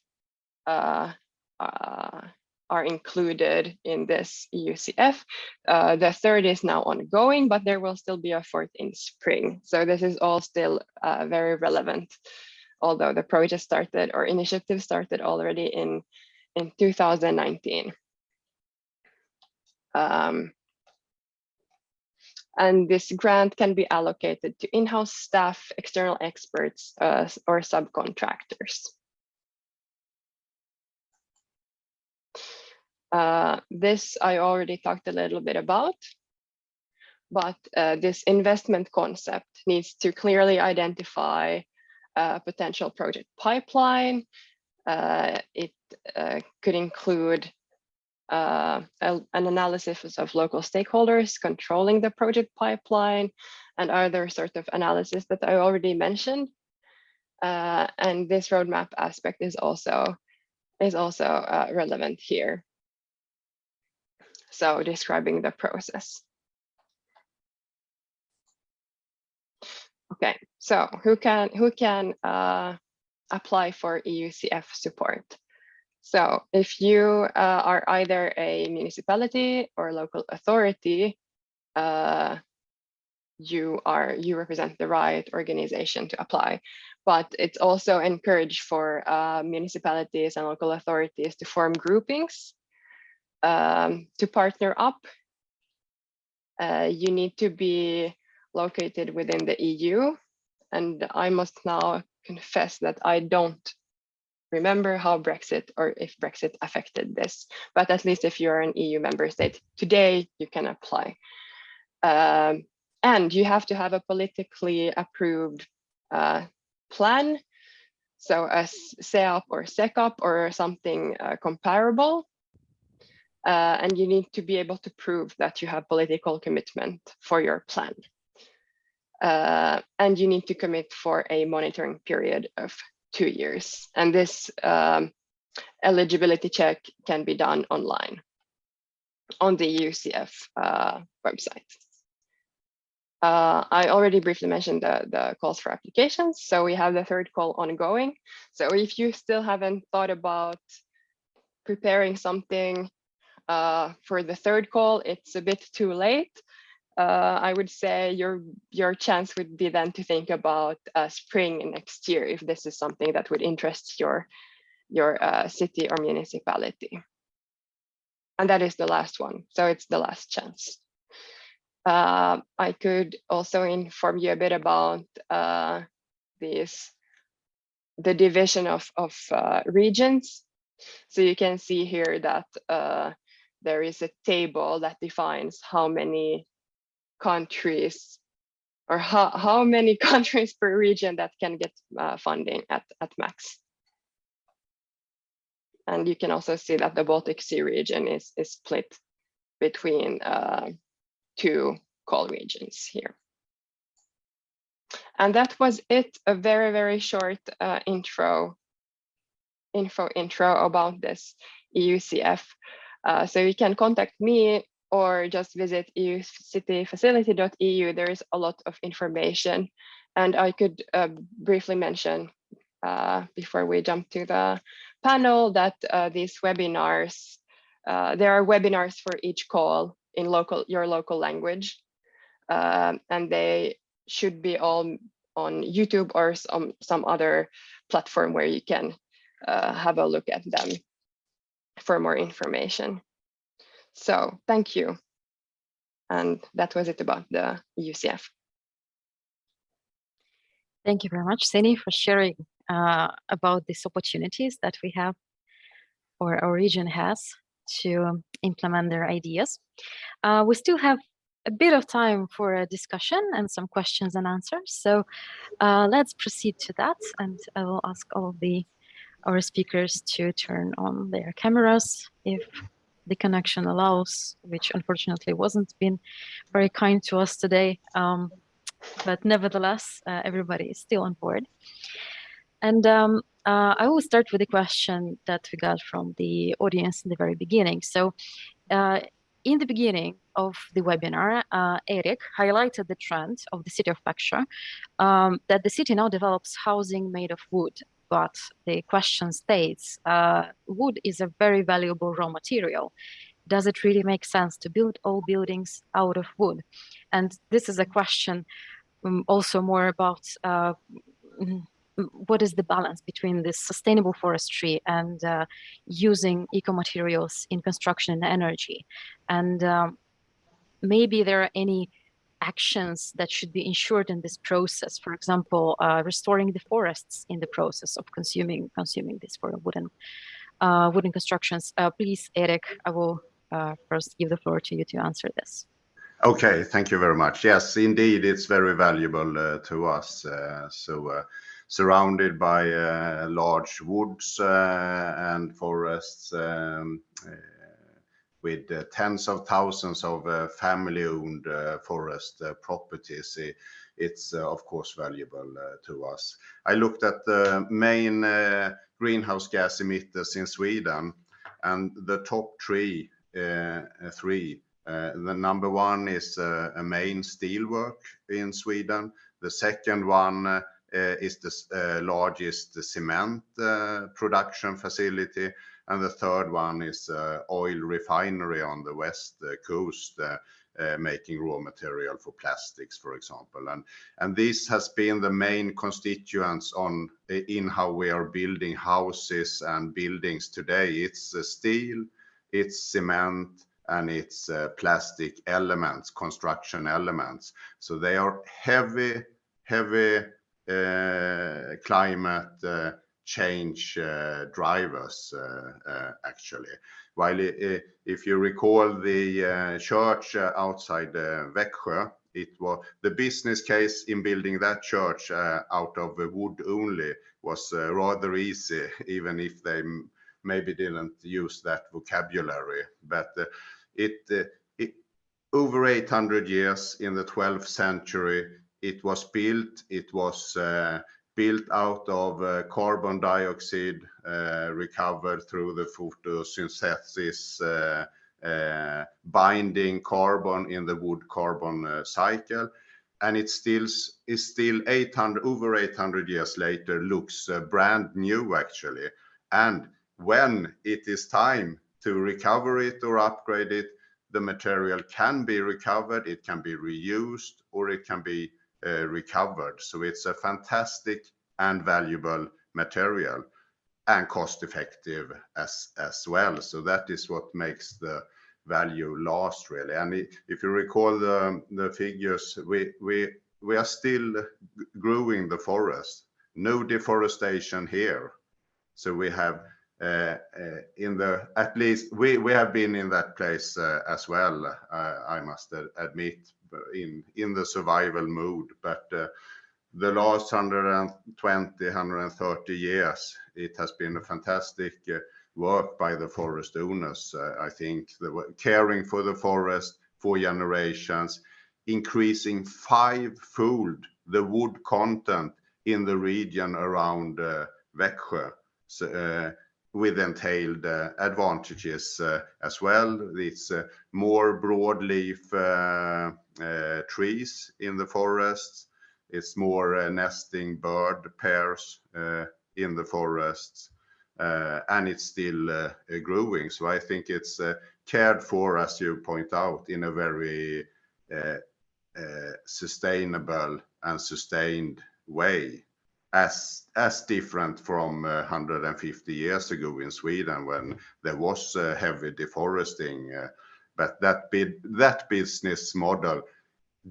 are included in this EUCF. The 3rd is now ongoing, but there will still be a 4th in spring. So this is all still very relevant, although the project started, or initiative started already in 2019. And this grant can be allocated to in-house staff, external experts, or subcontractors. This I already talked a little bit about, but this investment concept needs to clearly identify a potential project pipeline. It could include an analysis of local stakeholders controlling the project pipeline and other sort of analysis that I already mentioned. And this roadmap aspect is also relevant here. So describing the process. Okay, so who can apply for EUCF support? So if you are either a municipality or local authority, you represent the right organization to apply. But it's also encouraged for municipalities and local authorities to form groupings to partner up. You need to be located within the EU, and I must now confess that I don't remember how Brexit, or if Brexit affected this, but at least if you're an EU member state today, you can apply. And you have to have a politically approved plan, so a SEAP or SECAP or something comparable. And you need to be able to prove that you have political commitment for your plan. And you need to commit for a monitoring period of 2 years. And this eligibility check can be done online on the EUCF website. I already briefly mentioned the calls for applications. So we have the 3rd call ongoing. So if you still haven't thought about preparing something for the 3rd call, it's a bit too late. I would say your chance would be then to think about spring next year if this is something that would interest your city or municipality. And that is the last one, so it's the last chance. I could also inform you a bit about the division of regions. So you can see here that there is a table that defines how many countries or how many countries per region that can get funding at max. And you can also see that the Baltic Sea region is split between 2 coal regions here. And that was it, a very, very short intro about this EUCF. So you can contact me or just visit eucityfacility.eu. There is a lot of information. And I could briefly mention before we jump to the panel that these webinars, there are webinars for each call in your local language. And they should be all on YouTube or some other platform where you can have a look at them for more information. So thank you. And that was it about the EUCF. Thank you very much, Sini, for sharing about these opportunities that we have, or our region has, to implement their ideas. We still have a bit of time for a discussion and some questions and answers. So let's proceed to that, and I will ask all of our speakers to turn on their cameras if the connection allows, which unfortunately wasn't been very kind to us today. But nevertheless, everybody is still on board. And I will start with a question that we got from the audience in the very beginning. So in the beginning of the webinar, Erik highlighted the trend of the city of Växjö, that the city now develops housing made of wood. But the question states, wood is a very valuable raw material. Does it really make sense to build all buildings out of wood? And this is a question also more about what is the balance between this sustainable forestry and using eco-materials in construction and energy. And maybe there are any actions that should be ensured in this process. For example, restoring the forests in the process of consuming this for wooden constructions. Please, Erik, I will first give the floor to you to answer this. Okay, thank you very much. Yes, indeed, it's very valuable to us. Surrounded by large woods and forests with tens of thousands of family-owned forest properties, it's of course valuable to us. I looked at the main greenhouse gas emitters in Sweden, and the top three, the number one is a main steelwork in Sweden. The second one is the largest cement production facility, and the third one is oil refinery on the west coast, making raw material for plastics, for example. And this has been the main constituents in how we are building houses and buildings today. It's steel, it's cement, and it's plastic elements, construction elements. So they are heavy climate change drivers, actually. While if you recall the church outside Växjö, it was the business case in building that church out of wood only was rather easy, even if they maybe didn't use that vocabulary. But over 800 years, in the 12th century, it was built. It was built out of carbon dioxide recovered through the photosynthesis, binding carbon in the wood carbon cycle. And it is still over 800 years later, looks brand new, actually. And when it is time to recover it or upgrade it, the material can be recovered, it can be reused, or it can be recovered. So it's a fantastic and valuable material, and cost effective as well. So that is what makes the value last, really. And if you recall the figures, we are still growing the forest. No deforestation here. So we have at least we have been in that place as well. I must admit, in the survival mood, but the last 120, 130 years, it has been a fantastic work by the forest owners. I think caring for the forest for generations, increasing 5-fold the wood content in the region around Växjö, with entailed advantages as well. It's more broadleaf trees in the forests. It's more nesting bird pairs in the forests, and it's still growing. So I think it's cared for, as you point out, in a very sustainable and sustained way, as different from 150 years ago in Sweden, when there was heavy deforesting, but that business model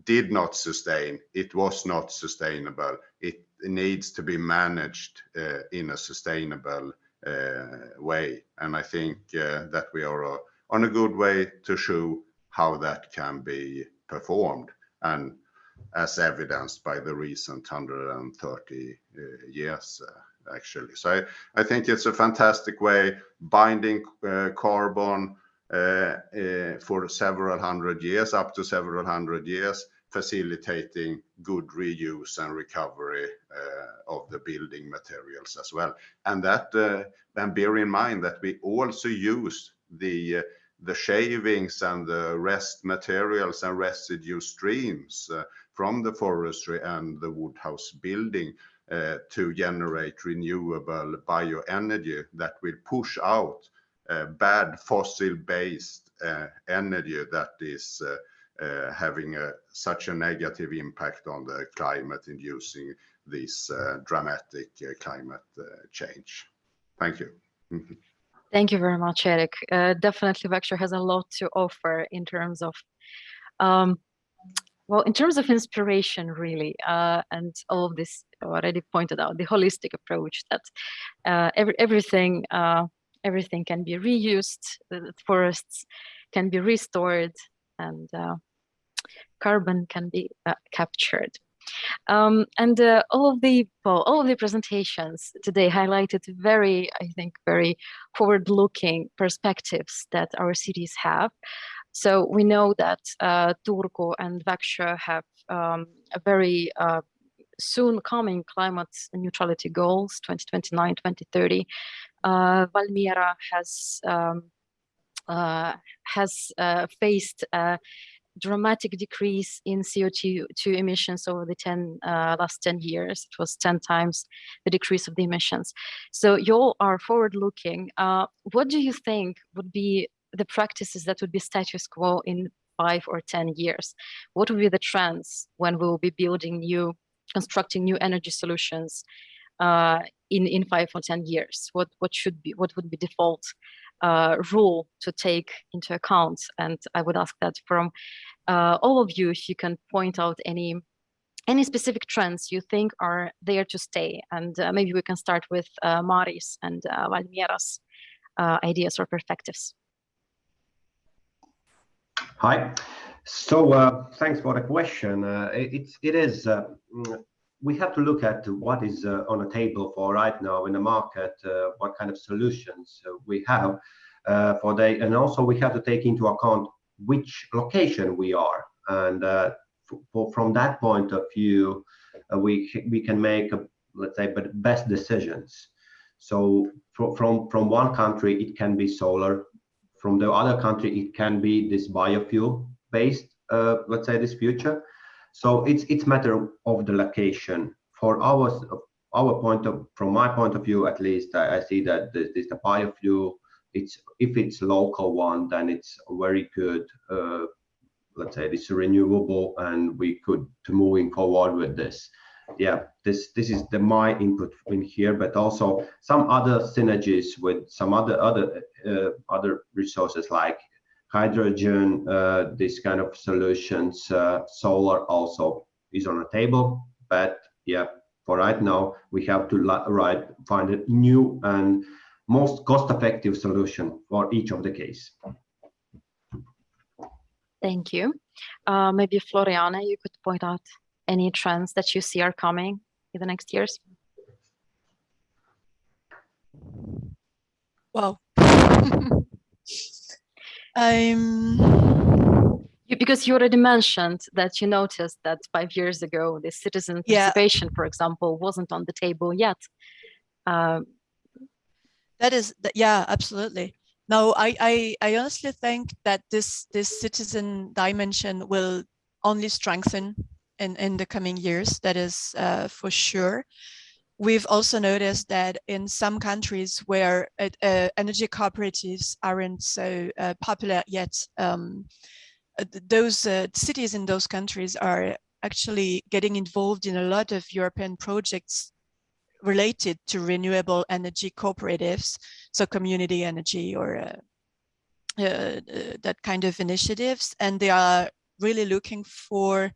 did not sustain. It was not sustainable. It needs to be managed in a sustainable way, and I think that we are on a good way to show how that can be performed, and as evidenced by the recent 130 years actually. So I think it's a fantastic way, binding carbon for several hundred years, up to several hundred years, facilitating good reuse and recovery of the building materials as well. And that, and bear in mind that we also use the shavings and the rest materials and residue streams from the forestry and the wood house building to generate renewable bioenergy that will push out bad fossil-based energy that is having such a negative impact on the climate, inducing this dramatic climate change. Thank you. Thank you very much, Erik. Definitely Växjö has a lot to offer in terms of in terms of inspiration, really, and all of this already pointed out, the holistic approach that everything can be reused, the forests can be restored, and carbon can be captured. And all of the presentations today highlighted very forward-looking perspectives that our cities have. So we know that Turku and Växjö have a very soon coming climate neutrality goals, 2029, 2030. Valmiera has faced a dramatic decrease in CO2 emissions over the last 10 years. It was 10 times the decrease of the emissions. So you all are forward-looking. What do you think would be the practices that would be status quo in 5 or 10 years? What would be the trends when we will be constructing new energy solutions in 5 or 10 years? What would be default rule to take into account? And I would ask that from all of you, if you can point out any specific trends you think are there to stay. And maybe we can start with Māris and Valmiera's ideas or perspectives. Hi. So thanks for the question. We have to look at what is on the table for right now in the market, what kind of solutions we have and also we have to take into account which location we are, and from that point of view, we can make let's say best decisions. So from one country it can be solar, from the other country it can be this biofuel based let's say this future. So it's matter of the location. From my point of view, at least, I see that the biofuel if it's local one, then it's very good. Let's say it's renewable, and we could moving forward with this. Yeah, this is my input in here, but also some other synergies with some other resources like hydrogen, this kind of solutions. Solar also is on the table, but yeah, for right now we have to find a new and most cost-effective solution for each of the case. Thank you. Maybe Floriane, you could point out any trends that you see are coming in the next years. Wow. Because you already mentioned that you noticed that 5 years ago, the citizen participation, for example, wasn't on the table yet. Yeah, absolutely. No, I honestly think that this citizen dimension will only strengthen in the coming years. That is for sure. We've also noticed that in some countries where energy cooperatives aren't so popular yet, those cities in those countries are actually getting involved in a lot of European projects related to renewable energy cooperatives, so community energy or that kind of initiatives, and they are really looking for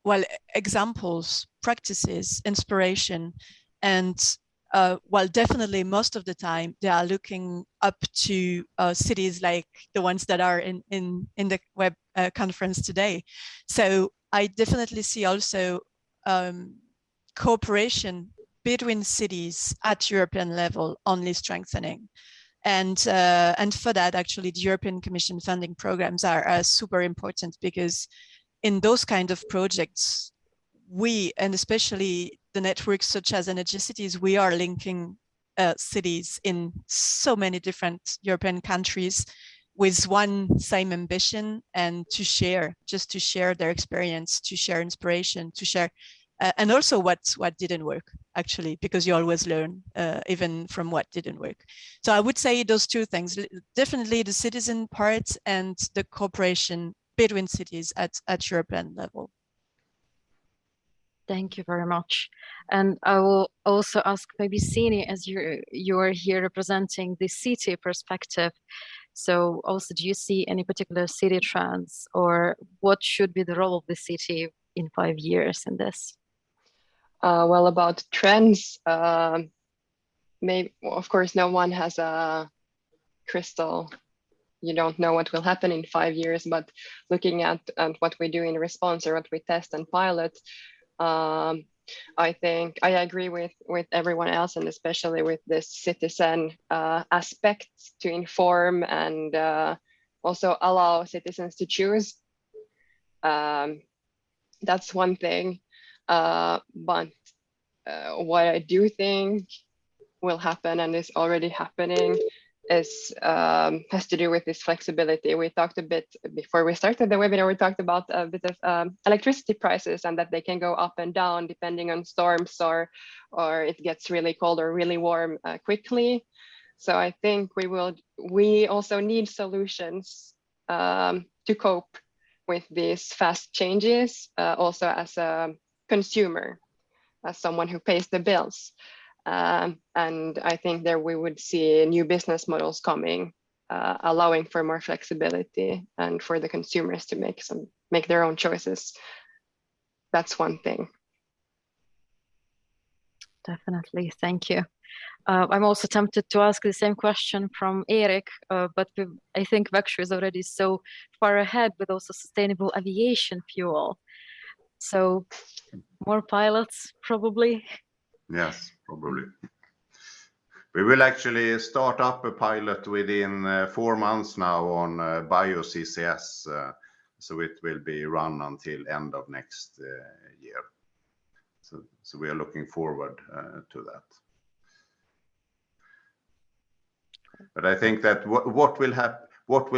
well, examples, practices, inspiration, and well, definitely most of the time they are looking up to cities like the ones that are in the web conference today. So I definitely see also cooperation between cities at European level only strengthening. And for that, actually, the European Commission funding programs are super important, because in those kind of projects, we, and especially the networks such as Energy Cities, we are linking cities in so many different European countries with one same ambition, and to share their experience, to share inspiration, to share and also what didn't work, actually, because you always learn even from what didn't work. So I would say those two things, definitely the citizen part and the cooperation between cities at European level. Thank you very much. And I will also ask maybe Sini, as you are here representing the city perspective. So also, do you see any particular city trends, or what should be the role of the city in 5 years in this? Well, about trends, maybe, of course, no one has a crystal. You don't know what will happen in 5 years, but looking at what we do in response, or what we test and pilot, I think I agree with everyone else, and especially with this citizen aspect, to inform and also allow citizens to choose. That's one thing. But what I do think will happen, and is already happening, is has to do with this flexibility. We talked a bit before we started the webinar, we talked about a bit of electricity prices, and that they can go up and down depending on storms, or it gets really cold or really warm quickly. So I think we also need solutions to cope with these fast changes, also as a consumer, as someone who pays the bills. And I think there we would see new business models coming, allowing for more flexibility and for the consumers to make their own choices. That's one thing. Definitely, thank you. I'm also tempted to ask the same question from Erik, but I think Växjö is already so far ahead with also sustainable aviation fuel. So more pilots, probably. Yes, probably. We will actually start up a pilot within 4 months now on bio-CCS, so it will be run until end of next year. So we are looking forward to that. But I think that what will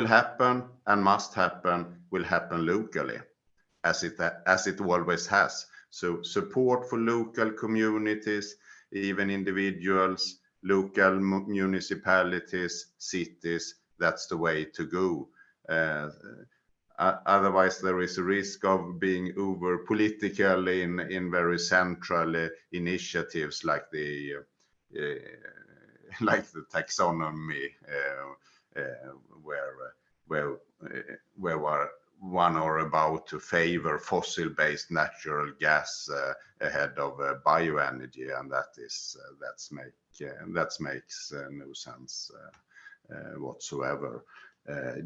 happen and must happen will happen locally, as it always has. So support for local communities, even individuals, local municipalities, cities, that's the way to go. Otherwise, there is a risk of being over political in very central initiatives like the taxonomy, where one are about to favor fossil-based natural gas ahead of bioenergy, and that makes no sense whatsoever.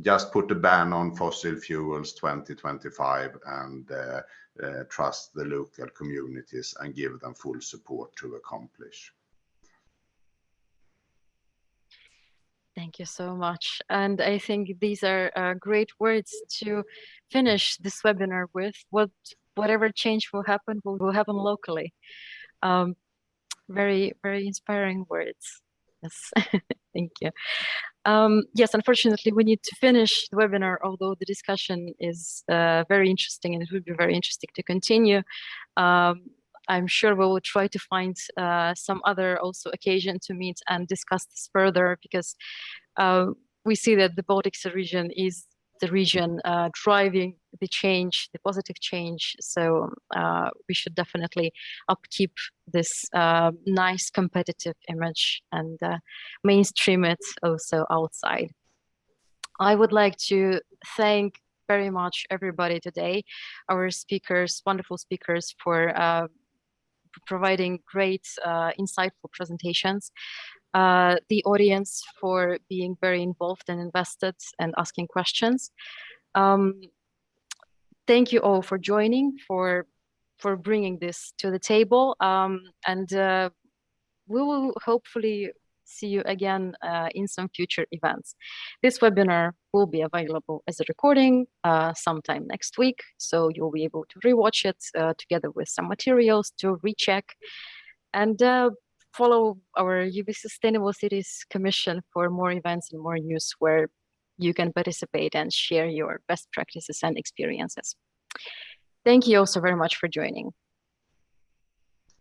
Just put a ban on fossil fuels 2025 and trust the local communities and give them full support to accomplish. Thank you so much. And I think these are great words to finish this webinar with. Whatever change will happen locally. Very, very inspiring words. Yes, thank you. Yes, unfortunately, we need to finish the webinar, although the discussion is very interesting and it would be very interesting to continue. I'm sure we will try to find some other also occasion to meet and discuss this further, because we see that the Baltics region is the region driving the change, the positive change. So we should definitely upkeep this nice competitive image and mainstream it also outside. I would like to thank very much everybody today, our speakers, wonderful speakers, for providing great insightful presentations. The audience for being very involved and invested and asking questions. Thank you all for joining, for bringing this to the table, and we will hopefully see you again in some future events. This webinar will be available as a recording sometime next week, so you'll be able to rewatch it together with some materials to recheck, and follow our UBC Sustainable Cities Commission for more events and more news where you can participate and share your best practices and experiences. Thank you also very much for joining.